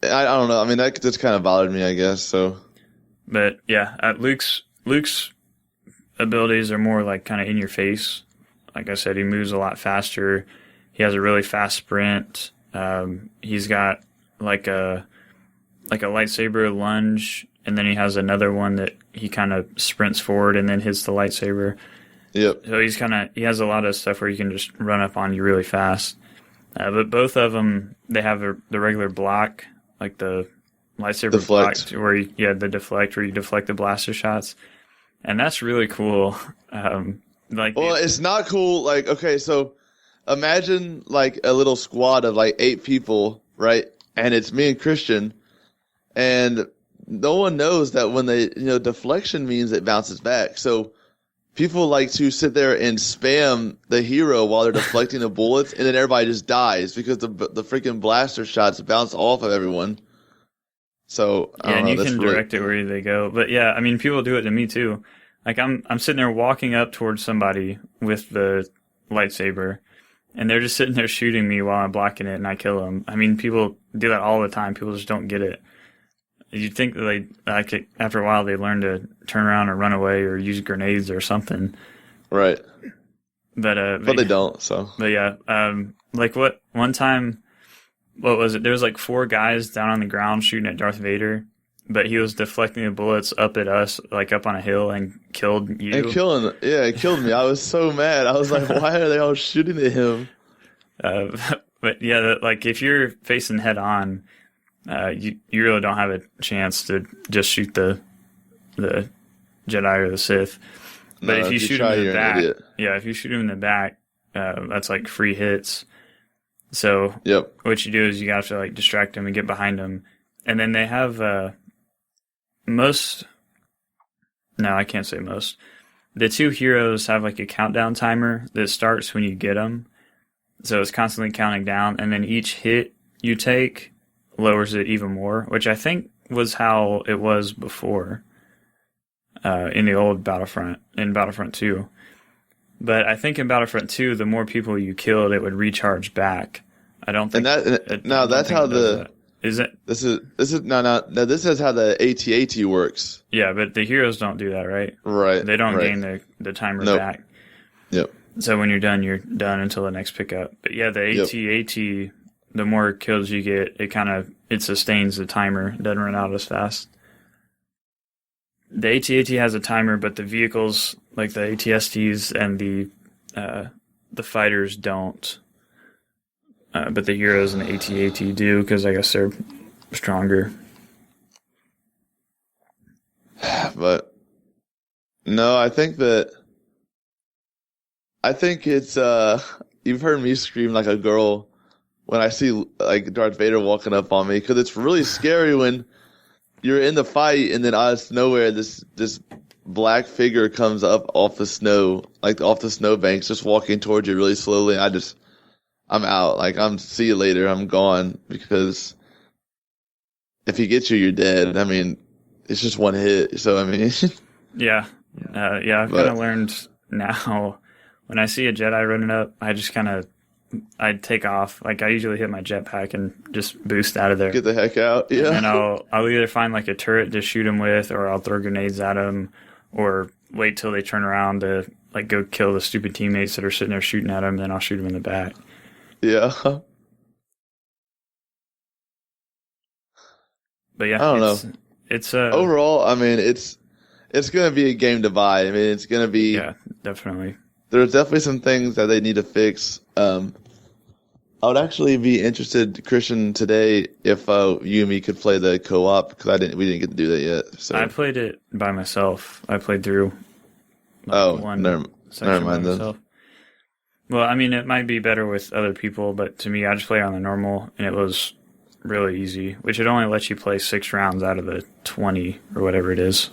I don't know. I mean, that just kind of bothered me, I guess. So. But yeah, Luke's abilities are more like kind of in your face. Like I said, he moves a lot faster. He has a really fast sprint. He's got like a lightsaber lunge, and then he has another one that he kind of sprints forward and then hits the lightsaber. Yep. So he has a lot of stuff where he can just run up on you really fast. But both of them, they have the regular block, like the lightsaber deflect. block, where the deflect, where you deflect the blaster shots. And that's really cool. It's not cool. Like, okay, so imagine like a little squad of like 8 people, right? And it's me and Christian, and no one knows that when they, deflection means it bounces back. So people like to sit there and spam the hero while they're deflecting the bullets, and then everybody just dies because the freaking blaster shots bounce off of everyone. So I don't know, you can direct it where they go. But yeah, I mean, people do it to me too. Like I'm sitting there walking up towards somebody with the lightsaber, and they're just sitting there shooting me while I'm blocking it, and I kill them. I mean, people do that all the time. People just don't get it. You'd think that after a while they learn to turn around or run away or use grenades or something. Right. But they don't. So. But yeah, one time, what was it? There was like 4 guys down on the ground shooting at Darth Vader, but he was deflecting the bullets up at us, like up on a hill, and killed you. And it killed me. I was so mad. I was like, why are they all shooting at him? But yeah, like if you're facing head on, you really don't have a chance to just shoot the Jedi or the Sith. But if you shoot him in the back, if you shoot him in the back, that's like free hits. So what you do is you have to like distract him and get behind him, and then they have most. No, I can't say most. The 2 heroes have like a countdown timer that starts when you get them, so it's constantly counting down, and then each hit you take lowers it even more, which I think was how it was before in the old Battlefront, in Battlefront 2. But I think in Battlefront 2, the more people you killed, it would recharge back. I don't think. That's how is it? This is this is how the AT-AT works. Yeah, but the heroes don't do that, right? Right. They don't gain the timer back. Yep. So when you're done until the next pickup. But yeah, the AT-AT, the more kills you get, it sustains the timer. It doesn't run out as fast. The AT-AT has a timer, but the vehicles, like the AT-STs and the fighters don't. But the heroes and the AT-AT do, because I guess they're stronger. But no, I think it's you've heard me scream like a girl when I see like Darth Vader walking up on me, because it's really scary when you're in the fight and then out of nowhere this black figure comes up off the snow, like off the snowbanks, just walking towards you really slowly. I'm out. Like, see you later. I'm gone, because if he gets you, you're dead. I mean, it's just one hit. So, I mean. Yeah. I've kind of learned now, when I see a Jedi running up, I take off. Like, I usually hit my jetpack and just boost out of there. Get the heck out. Yeah. And I'll either find like a turret to shoot him with, or I'll throw grenades at him, or wait till they turn around to like go kill the stupid teammates that are sitting there shooting at him, and then I'll shoot him in the back. Yeah. But yeah, I don't know. It's overall, I mean, it's going to be a game to buy. I mean, it's going to be. Yeah, definitely. There's definitely some things that they need to fix. I would actually be interested, Christian, today if you and me could play the co-op, because we didn't get to do that yet. So I played it by myself. I played through. Never mind then. Well, I mean, it might be better with other people, but to me, I just played on the normal, and it was really easy, which it only lets you play 6 rounds out of the 20 or whatever it is.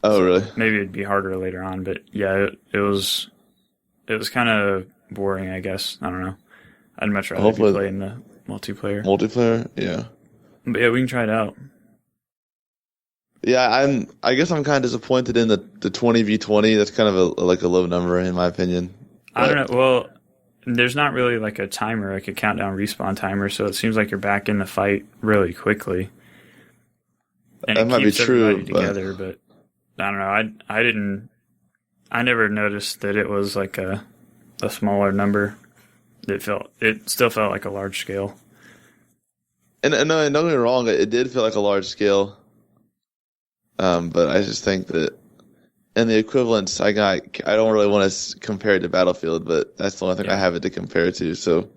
Oh, so really? Maybe it'd be harder later on, but yeah, it was kind of boring, I guess. I don't know. I'd much rather be playing the multiplayer. Multiplayer, yeah. But yeah, we can try it out. Yeah, I guess I'm kind of disappointed in the 20v20. That's kind of a low number in my opinion. I don't know. Well, there's not really like a timer, like a countdown respawn timer, so it seems like you're back in the fight really quickly. And that might be true, together, but I don't know. I never noticed that it was like a smaller number. It still felt like a large scale. And no, don't get me wrong, it did feel like a large scale. But I just think that in the equivalence, I don't really want to compare it to Battlefield, but that's the only thing I have it to compare it to. So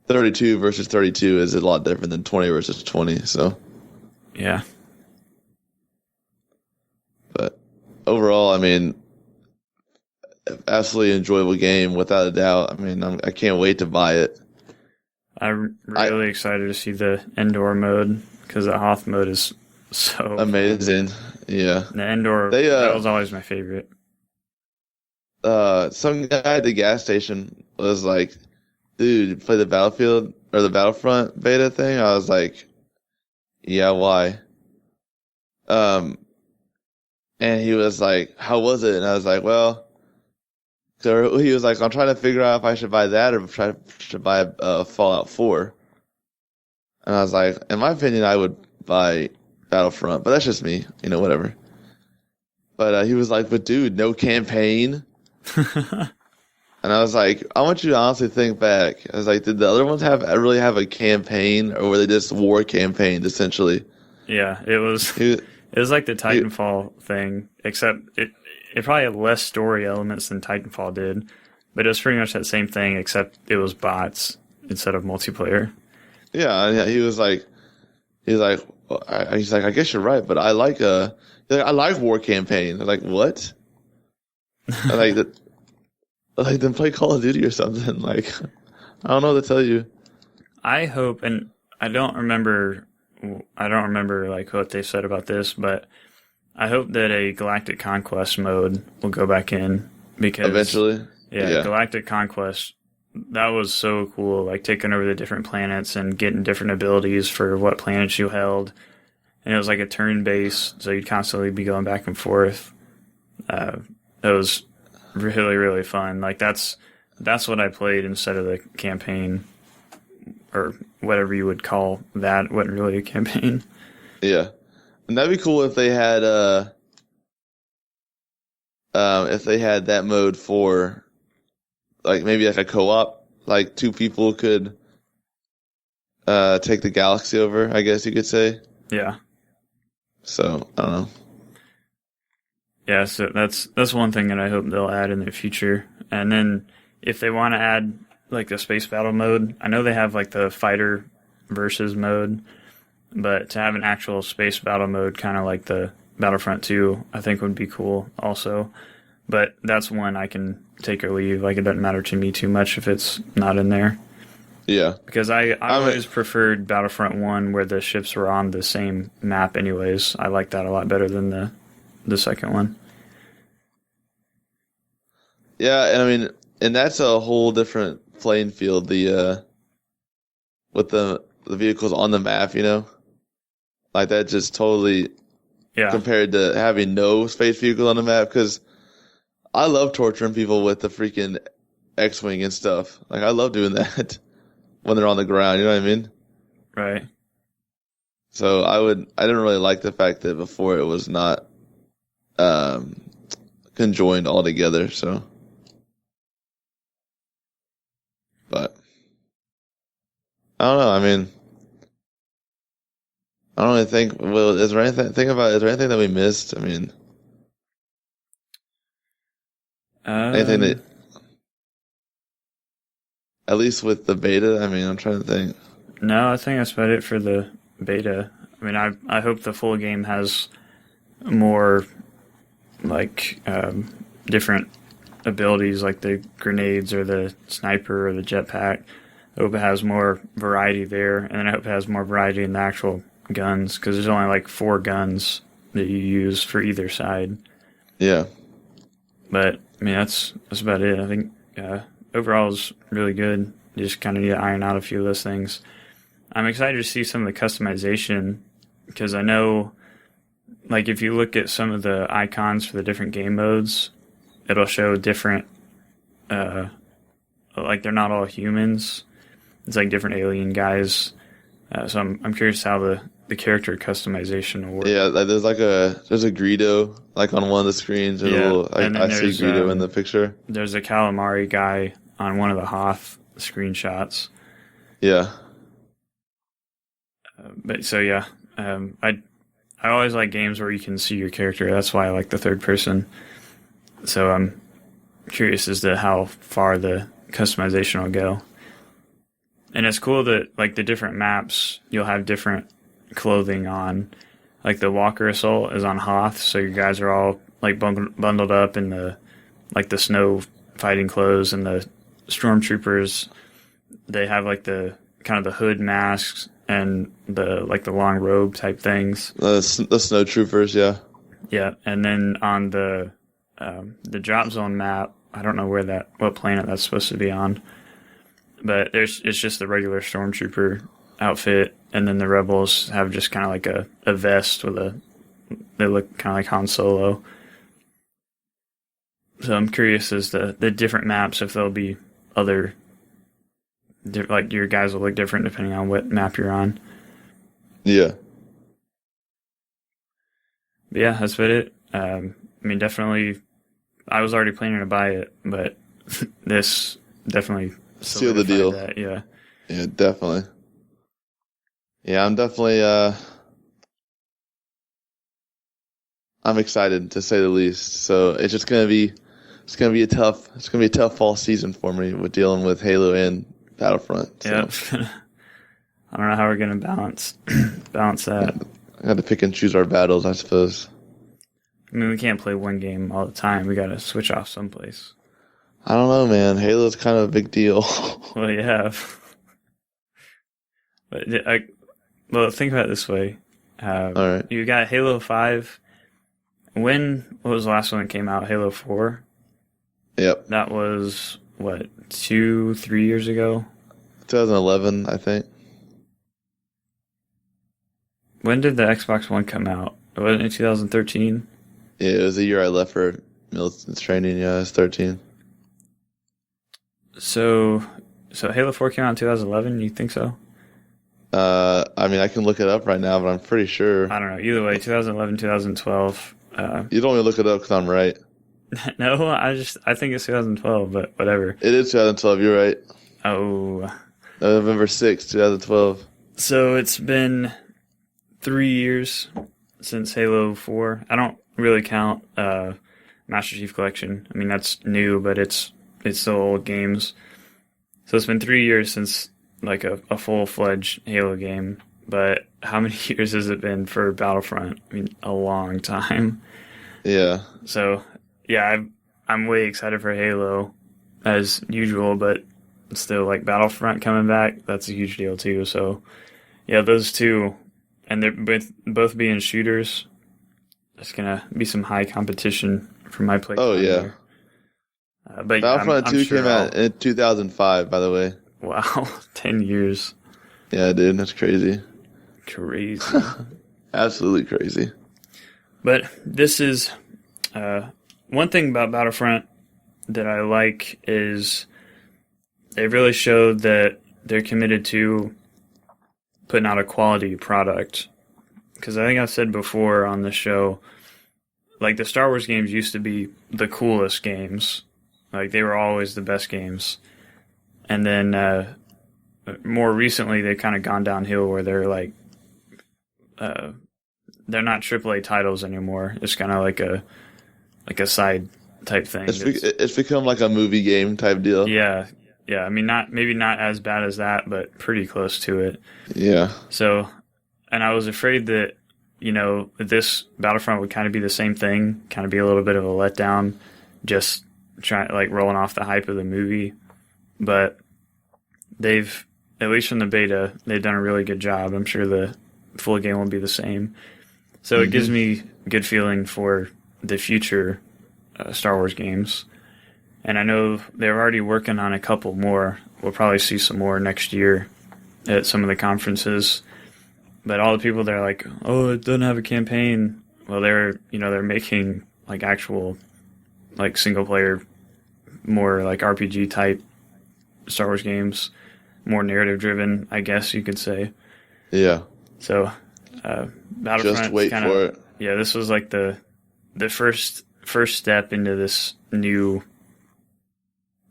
32 versus 32 is a lot different than 20 versus 20. So yeah. But overall, I mean, absolutely enjoyable game without a doubt. I mean, I can't wait to buy it. I'm really excited to see the indoor mode because the Hoth mode is so amazing. Yeah, the indoor that was always my favorite. Some guy at the gas station was like, "Dude, play the Battlefield or the Battlefront beta thing." I was like, "Yeah, why?" And he was like, "How was it?" And I was like, "Well." So he was like, I'm trying to figure out if I should buy that or if I should buy Fallout 4. And I was like, in my opinion, I would buy Battlefront, but that's just me, whatever. But he was like, but dude, no campaign. And I was like, I want you to honestly think back. I was like, did the other ones really have a campaign, or were they just war campaigns essentially? Yeah, it was. It was like the Titanfall thing, except it probably had less story elements than Titanfall did, but it was pretty much that same thing, except it was bots instead of multiplayer. Yeah, he was like, I guess you're right, but I like war campaign. I'm like, what? I like that. Like, then play Call of Duty or something. Like, I don't know what to tell you. I hope, and I don't remember like what they said about this, but I hope that a Galactic Conquest mode will go back in because eventually, yeah. Galactic Conquest, that was so cool. Like taking over the different planets and getting different abilities for what planets you held, and it was like a turn base, so you'd constantly be going back and forth. It was really, really fun. Like that's what I played instead of the campaign, or whatever you would call that. It wasn't really a campaign. Yeah. And that'd be cool if they had that mode for like maybe like a co-op, like two people could take the galaxy over, I guess you could say. Yeah. So, I don't know. Yeah, so that's one thing that I hope they'll add in the future. And then if they want to add like the space battle mode, I know they have like the fighter versus mode, but to have an actual space battle mode, kind of like the Battlefront 2, I think would be cool also. But that's one I can take or leave. Like, it doesn't matter to me too much if it's not in there. Yeah. Because I always preferred Battlefront 1 where the ships were on the same map anyways. I like that a lot better than the second one. Yeah, and I mean, and that's a whole different playing field, with the vehicles on the map, Like, that just totally, compared to having no space vehicle on the map, because I love torturing people with the freaking X-Wing and stuff. Like, I love doing that when they're on the ground, you know what I mean? Right. So I didn't really like the fact that before it was not conjoined all together, so. But I don't know, I mean, I don't really think, is there anything that we missed? I mean, anything that, at least with the beta, I mean, I'm trying to think. No, I think that's about it for the beta. I mean, I hope the full game has more, like, different abilities, like the grenades or the sniper or the jetpack. I hope it has more variety there, and then I hope it has more variety in the actual guns, because there's only like 4 guns that you use for either side. Yeah. But, I mean, that's about it. I think overall is really good. You just kind of need to iron out a few of those things. I'm excited to see some of the customization, because I know, like, if you look at some of the icons for the different game modes, it'll show different, like, they're not all humans. It's like different alien guys. So I'm curious how the character customization will work. Yeah, there's a Greedo, like, on one of the screens. Yeah, I see Greedo in the picture. There's a calamari guy on one of the Hoth screenshots. Yeah. But so yeah, I always like games where you can see your character. That's why I like the third person. So I'm curious as to how far the customization will go. And it's cool that, like, the different maps, you'll have different clothing on. Like, the Walker Assault is on Hoth, so your guys are all like bundled up in the snow fighting clothes, and the stormtroopers, they have like the kind of the hood masks and the long robe type things. The snow troopers, yeah. Yeah, and then on the drop zone map, I don't know what planet that's supposed to be on, but it's just the regular stormtrooper outfit, and then the rebels have just kind of like a vest they look kind of like Han Solo. So I'm curious as the different maps, if there'll be other, like your guys will look different depending on what map you're on. Yeah. But yeah, that's about it. I mean, definitely, I was already planning to buy it, but this definitely seal the deal. That, yeah. Yeah, definitely. Yeah, I'm definitely, I'm excited to say the least. So it's just gonna be a tough fall season for me with dealing with Halo and Battlefront. So. Yeah. I don't know how we're gonna balance that. I got to pick and choose our battles, I suppose. I mean, we can't play one game all the time. We got to switch off someplace. I don't know, man. Halo's kind of a big deal. Well, yeah. But think about it this way. All right. You got Halo 5. What was the last one that came out? Halo 4? Yep. That was, 2-3 years ago? 2011, I think. When did the Xbox One come out? Wasn't it 2013? Yeah, it was the year I left for militant training. Yeah, I was 13. So Halo 4 came out in 2011? You think so? I mean, I can look it up right now, but I'm pretty sure. I don't know. Either way, 2011, 2012. You don't want me to look it up because I'm right. No, I think it's 2012, but whatever. It is 2012. You're right. Oh. November 6th, 2012. So it's been 3 years since Halo 4. I don't really count Master Chief Collection. I mean, that's new, but it's still old games. So it's been 3 years since like a full-fledged Halo game. But how many years has it been for Battlefront? I mean, a long time. Yeah. So, yeah, I'm way excited for Halo as usual, but still, like, Battlefront coming back, that's a huge deal too. So, yeah, those two, and they're both being shooters. It's gonna be some high competition for my play. Oh yeah. But Battlefront I'm 2 sure came out in 2005, by the way. Wow, 10 years. Yeah, dude, that's crazy. Crazy. Absolutely crazy. But this is one thing about Battlefront that I like is they really showed that they're committed to putting out a quality product. Because I think I've said before on the show, like the Star Wars games used to be the coolest games. Like they were always the best games. And then more recently they've kind of gone downhill where they're like, they're not AAA titles anymore. It's kind of like a side type thing. It's become like a movie game type deal. Yeah. I mean, maybe not as bad as that, but pretty close to it. Yeah. So, and I was afraid that, this Battlefront would kind of be the same thing, kind of be a little bit of a letdown, just rolling off the hype of the movie. But they've, at least from the beta, they've done a really good job. I'm sure the full game will be the same. So it gives me a good feeling for the future Star Wars games. And I know they're already working on a couple more. We'll probably see some more next year at some of the conferences. But all the people that are like, oh, it doesn't have a campaign. Well, they're making like actual like single player, more like RPG type Star Wars games, more narrative driven, I guess you could say. Yeah. So, Battlefront. Just wait for it. Yeah, this was like the first step into this new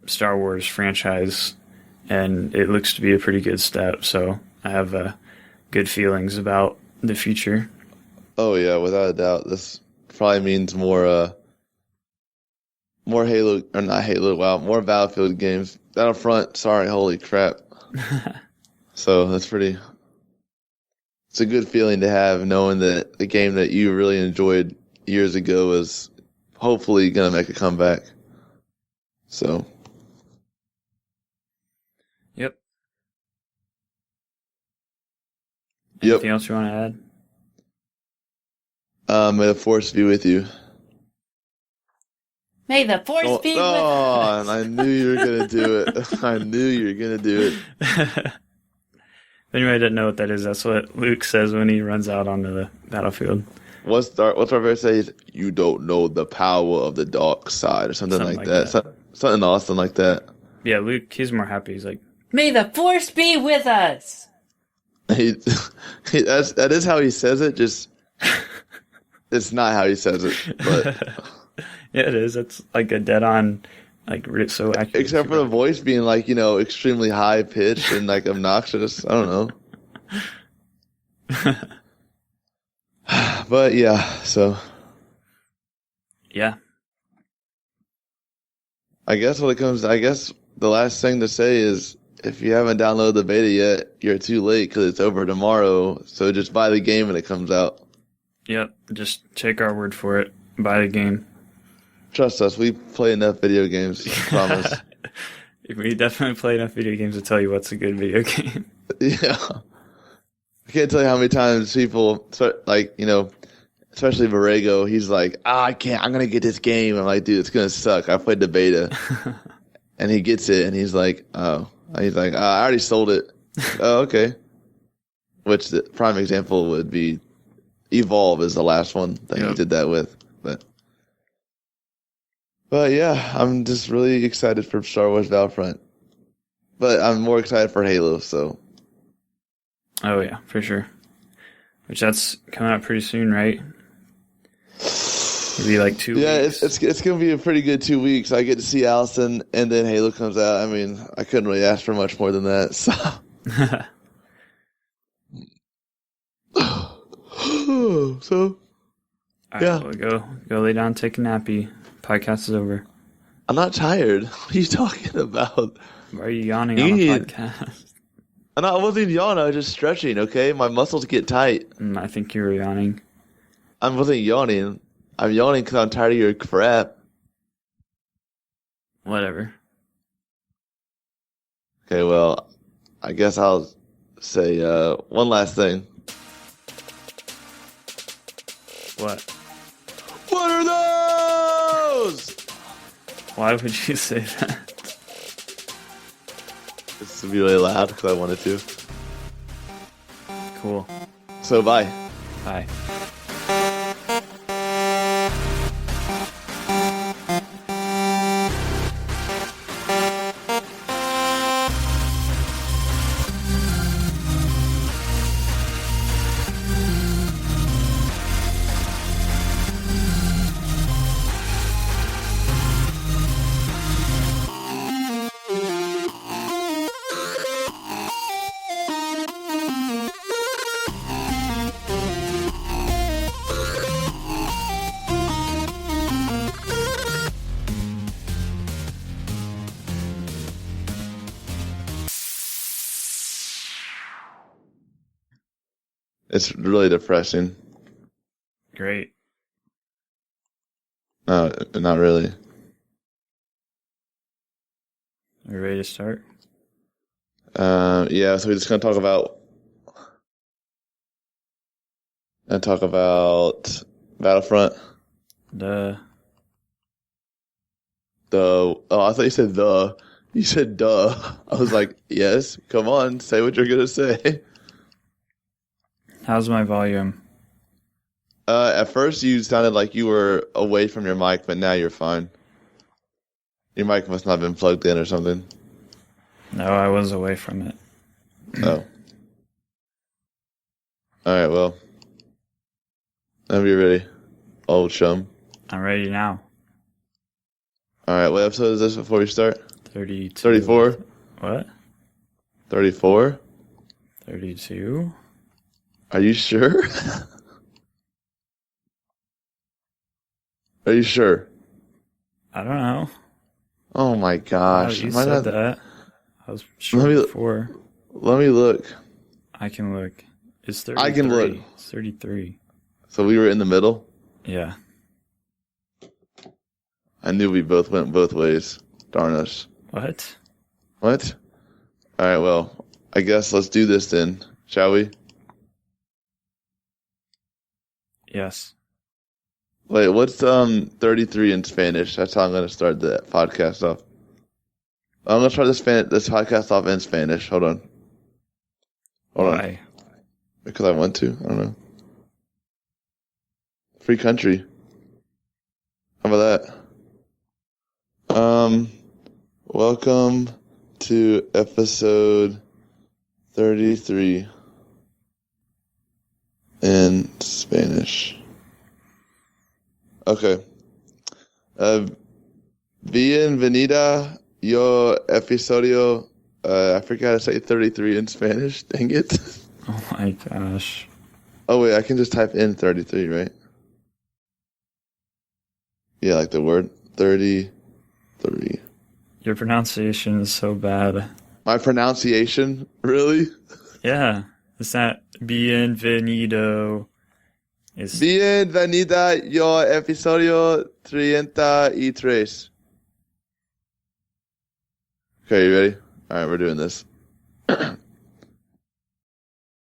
Star Wars franchise, and it looks to be a pretty good step. So I have good feelings about the future. Oh yeah, without a doubt. This probably means more Halo, or not Halo. Wow, more Battlefield games. Battlefront. Sorry, holy crap. So that's pretty. It's a good feeling to have, knowing that the game that you really enjoyed years ago is hopefully gonna make a comeback. So. Yep. Yep. Anything else you want to add? May the force be with you. May the force be with us. And I knew you were gonna do it. I knew you were gonna do it. If anybody didn't know what that is, that's what Luke says when he runs out onto the battlefield. What's our verse says? You don't know the power of the dark side, or something like that. Something awesome like that. Yeah, Luke, he's more happy. He's like, May the force be with us. That is how he says it. Just it's not how he says it, but yeah, it is. It's like a dead-on, like so accurate. Except for the voice being like extremely high pitched and like obnoxious. I don't know. But yeah, so yeah. I guess the last thing to say is if you haven't downloaded the beta yet, you're too late because it's over tomorrow. So just buy the game when it comes out. Yep, just take our word for it. Buy the game. Trust us, we play enough video games. I promise. We definitely play enough video games to tell you what's a good video game. Yeah. I can't tell you how many times people, like, especially Borrego, he's like, I can't, I'm going to get this game. I'm like, dude, it's going to suck. I played the beta. And he gets it, and he's like, I already sold it. Oh, okay. Which the prime example would be Evolve is the last one that he did that with. But yeah, I'm just really excited for Star Wars Battlefront. But I'm more excited for Halo, so. Oh yeah, for sure. Which that's coming out pretty soon, right? It'll be like 2 weeks. Yeah, it's going to be a pretty good 2 weeks. I get to see Allison, and then Halo comes out. I mean, I couldn't really ask for much more than that. So. All right, we'll go lay down, take a nappy. Podcast is over. I'm not tired. What are you talking about? Why are you yawning on a podcast? I wasn't yawning. I was just stretching, okay? My muscles get tight. I think you were yawning. I wasn't yawning. I'm yawning because I'm tired of your crap. Whatever. Okay, well, I guess I'll say one last thing. What? What are those? Why would you say that? This is really loud because I wanted to. Cool. So, bye. Bye. It's really depressing. Great. No, not really. Are you ready to start? Yeah, so we're just gonna talk about Battlefront. Duh. Oh, I thought you said the. You said duh. I was like, yes, come on, say what you're gonna say. How's my volume? At first you sounded like you were away from your mic, but now you're fine. Your mic must not have been plugged in or something. No, I was away from it. Oh. Alright, well. Whenever you're ready, old chum. I'm ready now. Alright, what episode is this before we start? 32. 34? What? 34? 32? Are you sure? Are you sure? I don't know. Oh my gosh. Oh, you said that. I was sure before. Let me look. I can look. It's 33. I can look. It's 33. So we were in the middle? Yeah. I knew we both went both ways. Darn us. What? What? All right, well, I guess let's do this then, shall we? Yes. Wait, what's 33 in Spanish? That's how I'm going to start the podcast off. I'm going to start this podcast off in Spanish. Hold on. Why? Because I want to. I don't know. Free country. How about that? Welcome to episode 33 in Spanish. Okay. Bienvenida yo episodio. I forgot how to say 33 in Spanish. Dang it. Oh my gosh. Oh wait, I can just type in 33, right? Yeah, like the word 33. Your pronunciation is so bad. My pronunciation? Really? Yeah. It's not bienvenido. It's Bienvenida yo episodio 33. Okay, you ready? All right, we're doing this.